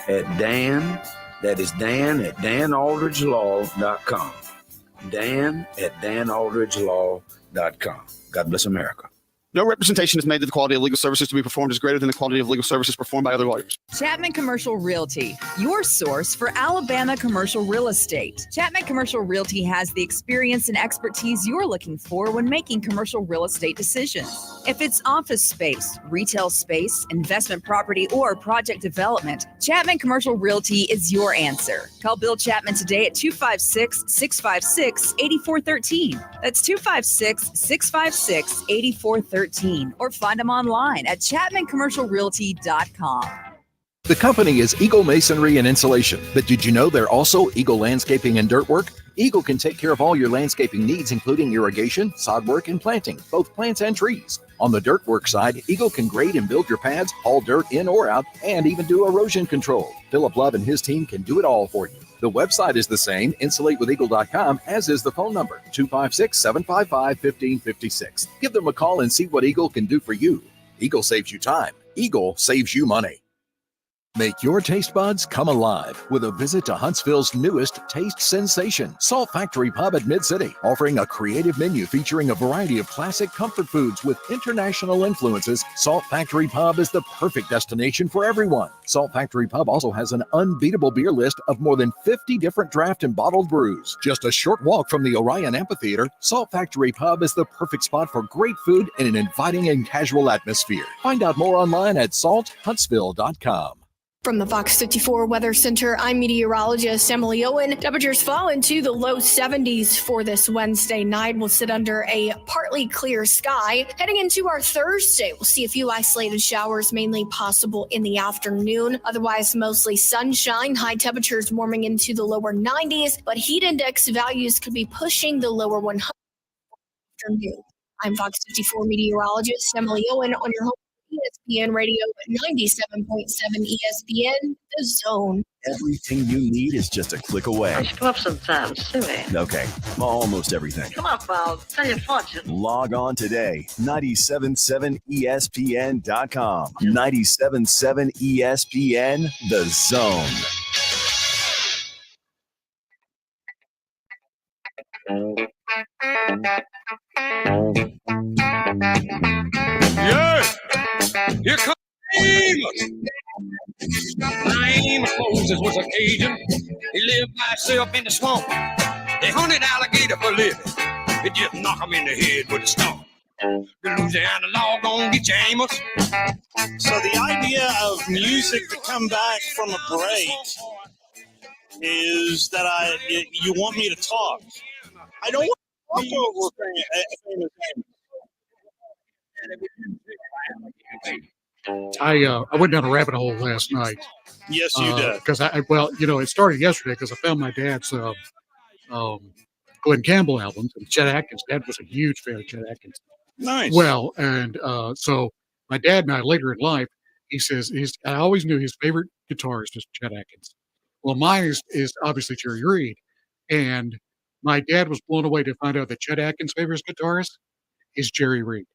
at Dan, that is Dan at danaldridgelaw.com. Dan at danaldridgelaw.com. God bless America. No representation is made that the quality of legal services to be performed is greater than the quality of legal services performed by other lawyers. Chapman Commercial Realty, your source for Alabama commercial real estate. Chapman Commercial Realty has the experience and expertise you're looking for when making commercial real estate decisions. If it's office space, retail space, investment property, or project development, Chapman Commercial Realty is your answer. Call Bill Chapman today at 256-656-8413. That's 256-656-8413. Or find them online at chapmancommercialrealty.com. The company is Eagle Masonry and Insulation, but did you know they're also Eagle Landscaping and Dirt Work? Eagle can take care of all your landscaping needs, including irrigation, sod work, and planting, both plants and trees. On the dirt work side, Eagle can grade and build your pads, haul dirt in or out, and even do erosion control. Philip Love and his team can do it all for you. The website is the same, insulatewitheagle.com, as is the phone number, 256-755-1556. Give them a call and see what Eagle can do for you. Eagle saves you time. Eagle saves you money. Make your taste buds come alive with a visit to Huntsville's newest taste sensation, Salt Factory Pub at Mid-City, offering a creative menu featuring a variety of classic comfort foods with international influences. Salt Factory Pub is the perfect destination for everyone. Salt Factory Pub also has an unbeatable beer list of more than 50 different draft and bottled brews. Just a short walk from the Orion Amphitheater, Salt Factory Pub is the perfect spot for great food and an inviting and casual atmosphere. Find out more online at salthuntsville.com. From the Fox 54 Weather Center, I'm meteorologist Emily Owen. Temperatures fall into the low 70s for this Wednesday night. We'll sit under a partly clear sky. Heading into our Thursday, we'll see a few isolated showers, mainly possible in the afternoon. Otherwise, mostly sunshine. High temperatures warming into the lower 90s, but heat index values could be pushing the lower 100 afternoon. I'm Fox 54 meteorologist Emily Owen on your home ESPN Radio at 97.7 ESPN, The Zone. Everything you need is just a click away. I screw up sometimes, silly. Okay, almost everything. Come on, pal. Tell your fortune. Log on today, 977ESPN.com. 977 ESPN, The Zone. Yeah! Here comes Amos! Amos Moses was a Cajun. He lived by himself in the swamp. They hunted alligator for a living. They just knock him in the head with a stone. The Louisiana law gonna get you, Amos. So the idea of music to come back from a break is that you want me to talk. I don't want to talk over famous Amos. I went down a rabbit hole last night. Yes, you did. Because it started yesterday because I found my dad's Glenn Campbell albums and Chet Atkins. Dad was a huge fan of Chet Atkins. Nice. Well, and so my dad and I later in life, he says, I always knew his favorite guitarist is Chet Atkins. Well, mine is obviously Jerry Reed. And my dad was blown away to find out that Chet Atkins' favorite guitarist is Jerry Reed.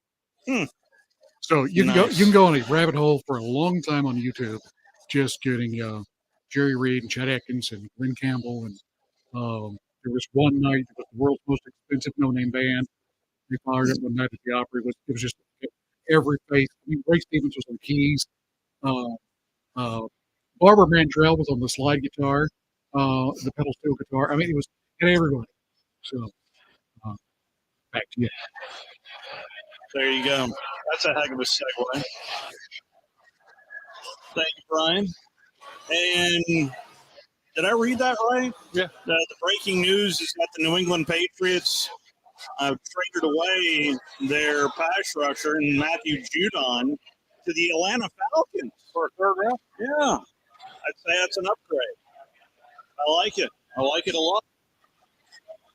So you can go on a rabbit hole for a long time on YouTube, just getting Jerry Reed and Chet Atkins and Glenn Campbell. And there was one night it was the world's most expensive no-name band. They fired up one night at the Opry. It was just every face. I mean, Ray Stevens was on keys. Barbara Mandrell was on the slide guitar, the pedal steel guitar. I mean, it was everybody. So back to you. There you go. That's a heck of a segue. Thank you, Brian. And did I read that right? Yeah. The breaking news is that the New England Patriots traded away their pass rusher and Matthew Judon to the Atlanta Falcons for a third round. Yeah, I'd say that's an upgrade. I like it. I like it a lot.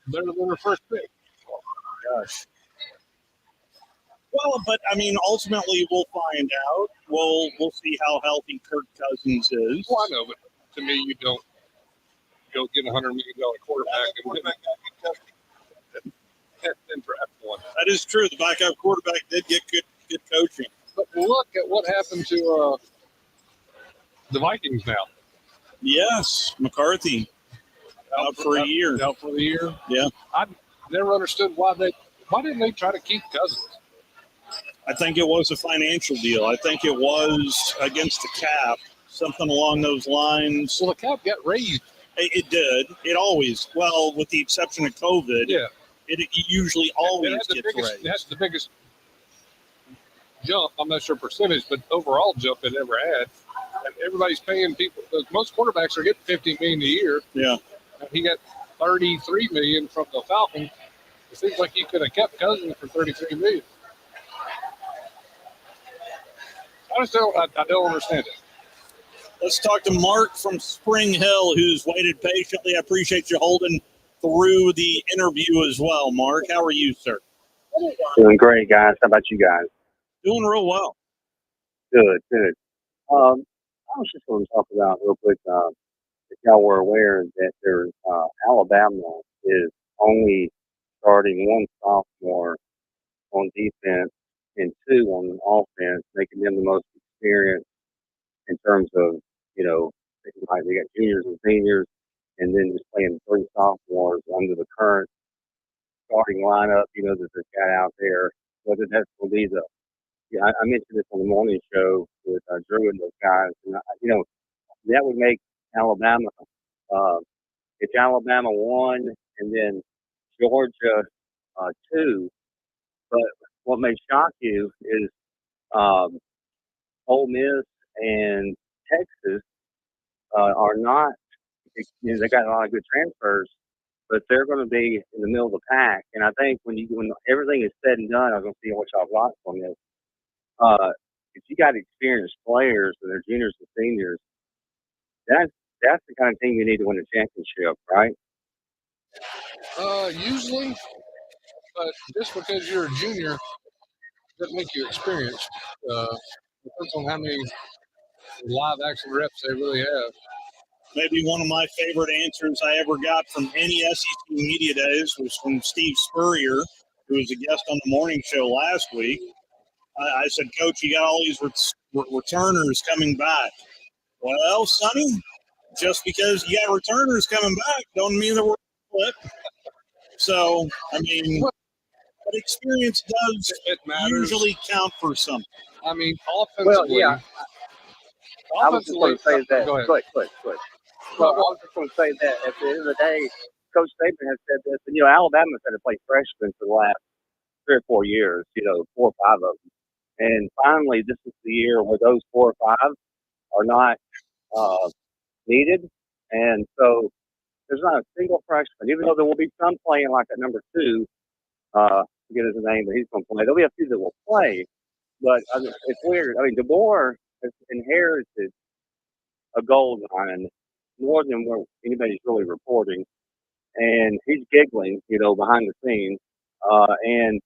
Better than their first pick. Oh my gosh. Well, but I mean, ultimately, we'll find out. We'll see how healthy Kirk Cousins is. Well, I know, but to me, you don't go get $100 million quarterback and draft one. That is true. The backup quarterback did get good coaching. But look at what happened to the Vikings now. Yes, McCarthy out for a year. Out for the year. Yeah. I never understood why didn't they try to keep Cousins? I think it was a financial deal. I think it was against the cap, something along those lines. Well, the cap got raised. It did. It always, well, with the exception of COVID, yeah, it usually always gets raised. That's the biggest jump. I'm not sure percentage, but overall jump it ever had. And everybody's paying people. Most quarterbacks are getting $50 million a year. Yeah. And he got $33 million from the Falcons. It seems like you could have kept Cousins for $33 million. I don't understand it. Let's talk to Mark from Spring Hill, who's waited patiently. I appreciate you holding through the interview as well, Mark. How are you, sir? Doing great, guys. How about you guys? Doing real well. Good. I was just going to talk about real quick, if y'all were aware that there's Alabama is only starting one sophomore on defense and two on offense, making them the most experienced in terms of, they got juniors and seniors, and then just playing three sophomores under the current starting lineup, that they've got out there. Whether that's going to be I mentioned this on the morning show with Drew and those guys, and that would make Alabama, it's Alabama 1 and then Georgia 2. But what may shock you is Ole Miss and Texas are not, they got a lot of good transfers, but they're going to be in the middle of the pack. And I think when everything is said and done, I'm going to see what y'all got from this. If you got experienced players and they're juniors and seniors, that's the kind of team you need to win a championship, right? Usually, but just because you're a junior doesn't make you experienced. Depends on how many live action reps they really have. Maybe one of my favorite answers I ever got from any SEC media days was from Steve Spurrier, who was a guest on the morning show last week. I said, Coach, you got all these returners coming back. Well, Sonny, just because you got returners coming back don't mean that we're flip. So, I mean, but experience does usually count for something. I mean, offensively. Well, yeah. I was just going to say that. Go ahead. Go ahead. Well, I was just going to say that at the end of the day, Coach Saban has said this, and Alabama's had to play freshmen for the last 3 or 4 years, 4 or 5 of them. And finally, this is the year where those 4 or 5 are not needed. And so there's not a single freshman, even though there will be some playing like at number 2, forget his name, but he's going to play. There'll be a few that will play, but it's weird. I mean, DeBoer has inherited a gold line more than where anybody's really reporting. And he's giggling, behind the scenes. And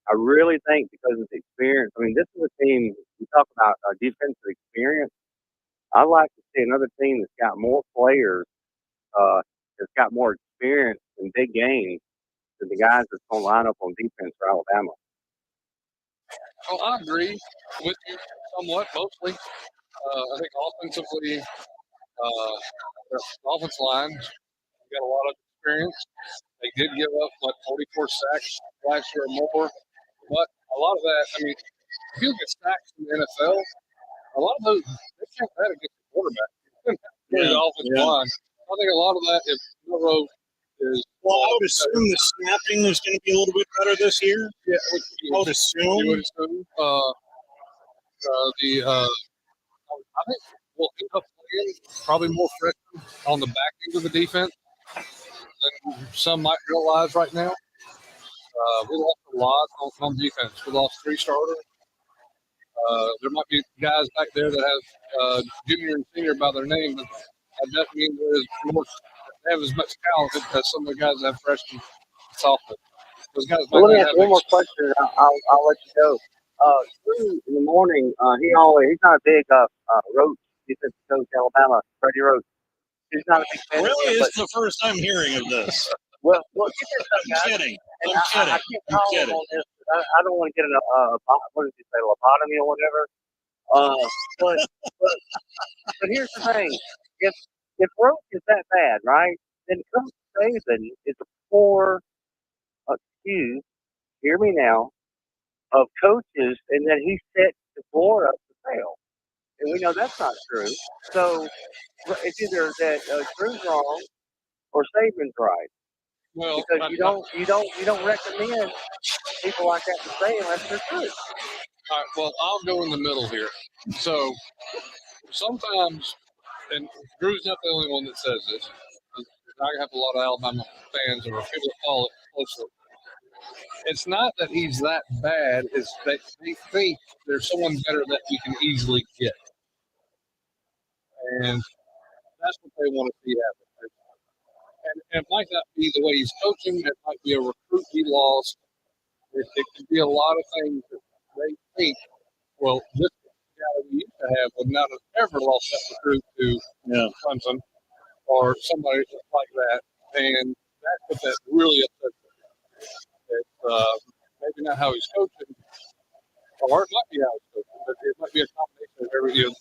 I really think because of the experience. I mean, this is a team. You talk about defensive experience. I'd like to see another team that's got more players, that's got more experience in big games than the guys that's going to line up on defense for Alabama. Well, I agree with you somewhat, mostly. I think offensively, the offensive line got a lot of experience. They did give up, 44 sacks last year or more. But a lot of that, I mean, if you look at sacks in the NFL, a lot of those, they can't bet against the quarterback. The offensive line. I think a lot of that is Milroe is. Well, I would assume the snapping is going to be a little bit better this year. Yeah, I would assume. You would assume. I think we'll end up playing probably more freshmen on the back end of the defense than some might realize right now. We lost a lot on defense. We lost 3 starters. There might be guys back there that have junior and senior by their name, but that doesn't mean they have as much talent as some of the guys that have freshmen and sophomore. Those guys might Let me not ask have one more question. I'll let you go. Drew, in the morning, he's not a big Roach defensive coach, Alabama, Freddie Roach. He's not a big fan. Really, of him, this is the first time hearing of this. Well, get this up, guys. I'm kidding. And I'm kidding. I can't call him on this. I don't want to get what did you say, lobotomy or whatever. But here's the thing: if Roach is that bad, right? Then Coach Saban is a poor excuse. Hear me now. Of coaches, and then he set the floor up to fail, and we know that's not true. So it's either that Drew's wrong or Saban's right. Well, because you don't recommend people like that to stay unless they're true. All right, well, I'll go in the middle here. So sometimes, and Drew's not the only one that says this. I have a lot of Alabama fans or people that follow it closely. It's not that he's that bad. It's that they think there's someone better that we can easily get. And that's what they want to see happen. And it might not be the way he's coaching. It might be a recruit he lost. It could be a lot of things that they think, well, this guy that we used to have would not have ever lost that recruit to Clemson or somebody like that. And that's what that really upsets me. It's maybe not how he's coaching, or it might be how he's coaching, but it might be a combination of everything.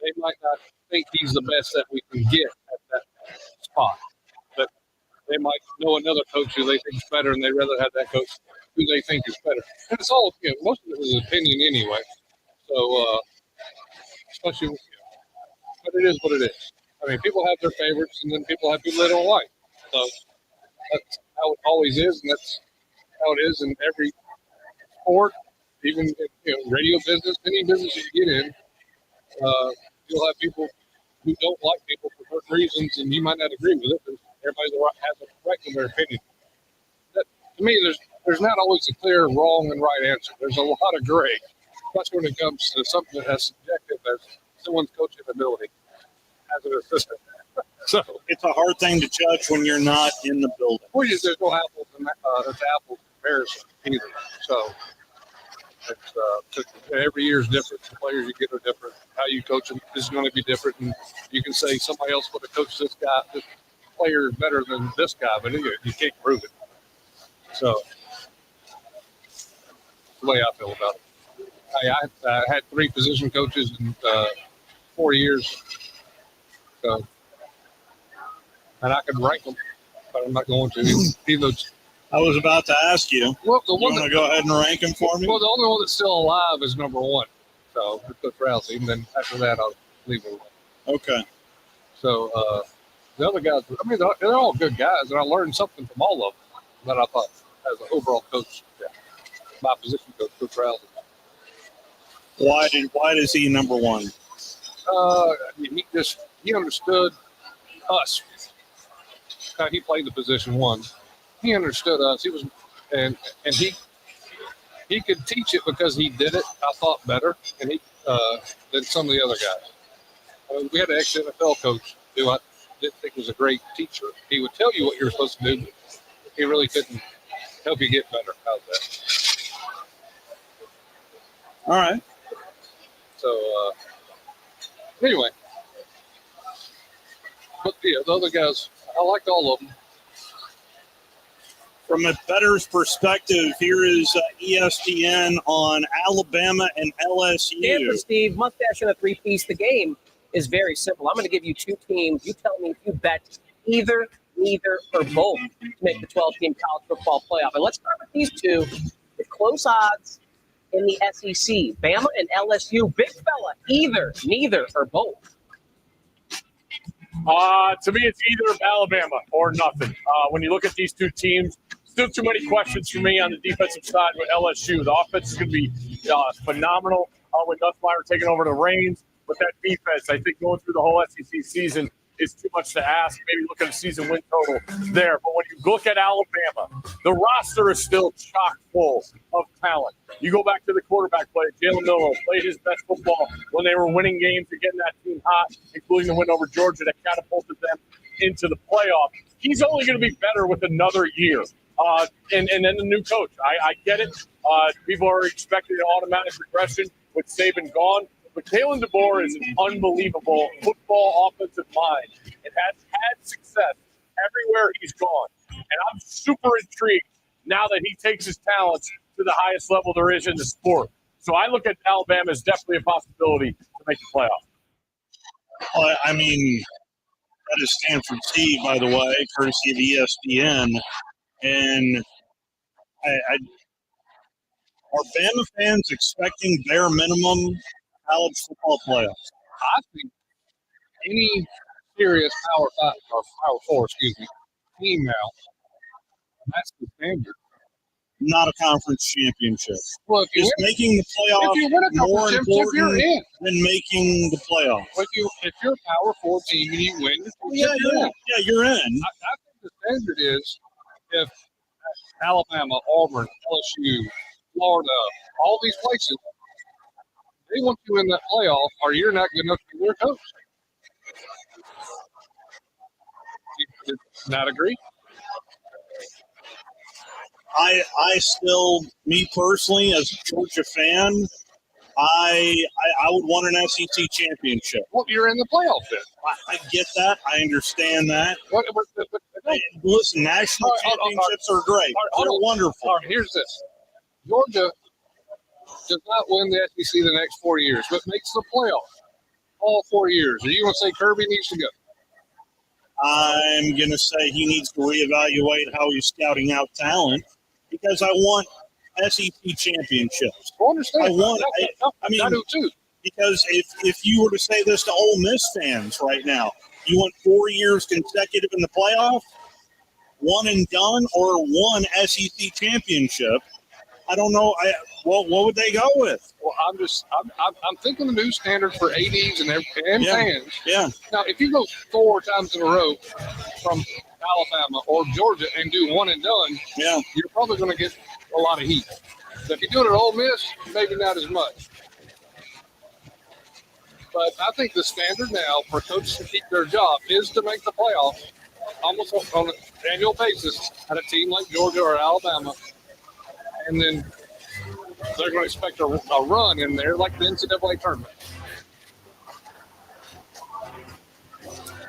They might not think he's the best that we can get at that spot, but they might know another coach who they think is better, and they'd rather have that coach who they think is better. And it's all, most of it is opinion anyway. So, especially, but it is what it is. I mean, people have their favorites, and then people have people they don't like. So that's how it always is, and that's how it is in every sport, even in radio business, any business you get in. You'll have people who don't like people for certain reasons, and you might not agree with it, but everybody has a right to their opinion. To me, there's not always a clear wrong and right answer. There's a lot of gray, especially when it comes to something as subjective as someone's coaching ability as an assistant. So it's a hard thing to judge when you're not in the building. Well, there's no apples and apples comparison either. So it's every year is different. The players you get are different. How you coach them is going to be different. And you can say somebody else would have coached this player better than this guy, but you can't prove it. So that's the way I feel about it. I had 3 position coaches in 4 years. So. And I could rank them, but I'm not going to. I was about to ask you. Well, you want to go ahead and rank them for me? Well, the only one that's still alive is number 1. So, Coach Rousey. And then after that, I'll leave him. Okay. So, the other guys, I mean, they're all good guys, and I learned something from all of them that I thought, as an overall coach, my position coach, Coach Rousey. Why does he number 1? He understood us. How he played the position 1. He understood us. He was, and he could teach it because he did it. I thought better, and than some of the other guys. I mean, we had an ex-NFL coach who I didn't think was a great teacher. He would tell you what you were supposed to do, but he really couldn't help you get better. How's that? All right. So, anyway. But, yeah, the other guys, I liked all of them. From a bettor's perspective, here is ESPN on Alabama and LSU. Stanford, Steve, mustache and a three-piece. The game is very simple. I'm going to give you two teams. You tell me if you bet either, neither, or both to make the 12-team college football playoff. And let's start with these two with close odds in the SEC. Bama and LSU. Big fella, either, neither, or both. To me, it's either Alabama or nothing. When you look at these two teams, still too many questions for me on the defensive side with LSU. The offense is going to be phenomenal with Nussmeier taking over the reins. But that defense, I think going through the whole SEC season is too much to ask. Maybe look at a season win total there. But when you look at Alabama, the roster is still chock full of talent. You go back to the quarterback play. Jalen Milroe played his best football when they were winning games and getting that team hot, including the win over Georgia that catapulted them into the playoff. He's only going to be better with another year. And then the new coach. I get it. People are expecting an automatic regression with Saban gone. But Kalen DeBoer is an unbelievable football offensive mind and has had success everywhere he's gone. And I'm super intrigued now that he takes his talents to the highest level there is in the sport. So I look at Alabama as definitely a possibility to make the playoff. I mean, that is Stanford Steve, by the way, courtesy of ESPN. And are Bama fans expecting bare minimum college football playoffs? I think any serious Power 5 or Power 4, team now, that's the standard. Not a conference championship. Well, if you is win, making the playoff if you win a more conference championship, you're important in. than making the playoff? If you're a Power 4 team and you win, Yeah, you're in. I think the standard is if Alabama, Auburn, LSU, Florida, all these places, they want you in that playoff, or you're not good enough to be their coach. You not agree? I still, me personally, as a Georgia fan, I would want an SEC championship. Well, you're in the playoff then. I get that. I understand that. Listen, national championships are great. They're wonderful. All right, here's this. Georgia does not win the SEC the next 4 years, but makes the playoff all 4 years. Are you going to say Kirby needs to go? I'm going to say he needs to reevaluate how he's scouting out talent because I want SEC championships. I understand. I want. I do too. Because if you were to say this to Ole Miss fans right now, you want 4 years consecutive in the playoff, one and done, or one SEC championship. I don't know. What would they go with? Well, I'm thinking the new standard for ADs and fans. Yeah. Now, if you go 4 times in a row from Alabama or Georgia and do one and done, you're probably going to get a lot of heat. But if you do it at Ole Miss, maybe not as much. But I think the standard now for coaches to keep their job is to make the playoffs almost on an annual basis at a team like Georgia or Alabama. And then they're going to expect a run in there like the NCAA tournament.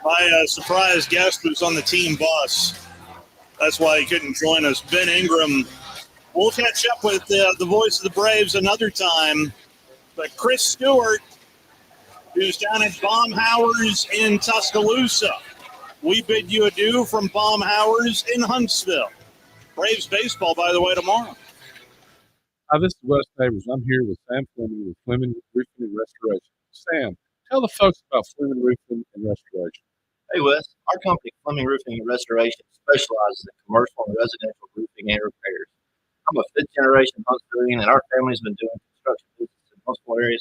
My surprise guest was on the team bus. That's why he couldn't join us. Ben Ingram. We'll catch up with the voice of the Braves another time. But Chris Stewart, who's down at Baumhower's in Tuscaloosa. We bid you adieu from Baumhower's in Huntsville. Braves baseball, by the way, tomorrow. Hi, this is Wes Neighbors. I'm here with Sam Fleming with Fleming Roofing and Restoration. Sam, tell the folks about Fleming Roofing and Restoration. Hey, Wes. Our company, Fleming Roofing and Restoration, specializes in commercial and residential roofing and repairs. I'm a fifth-generation Huntsvillian, and our family's been doing construction business in Huntsville area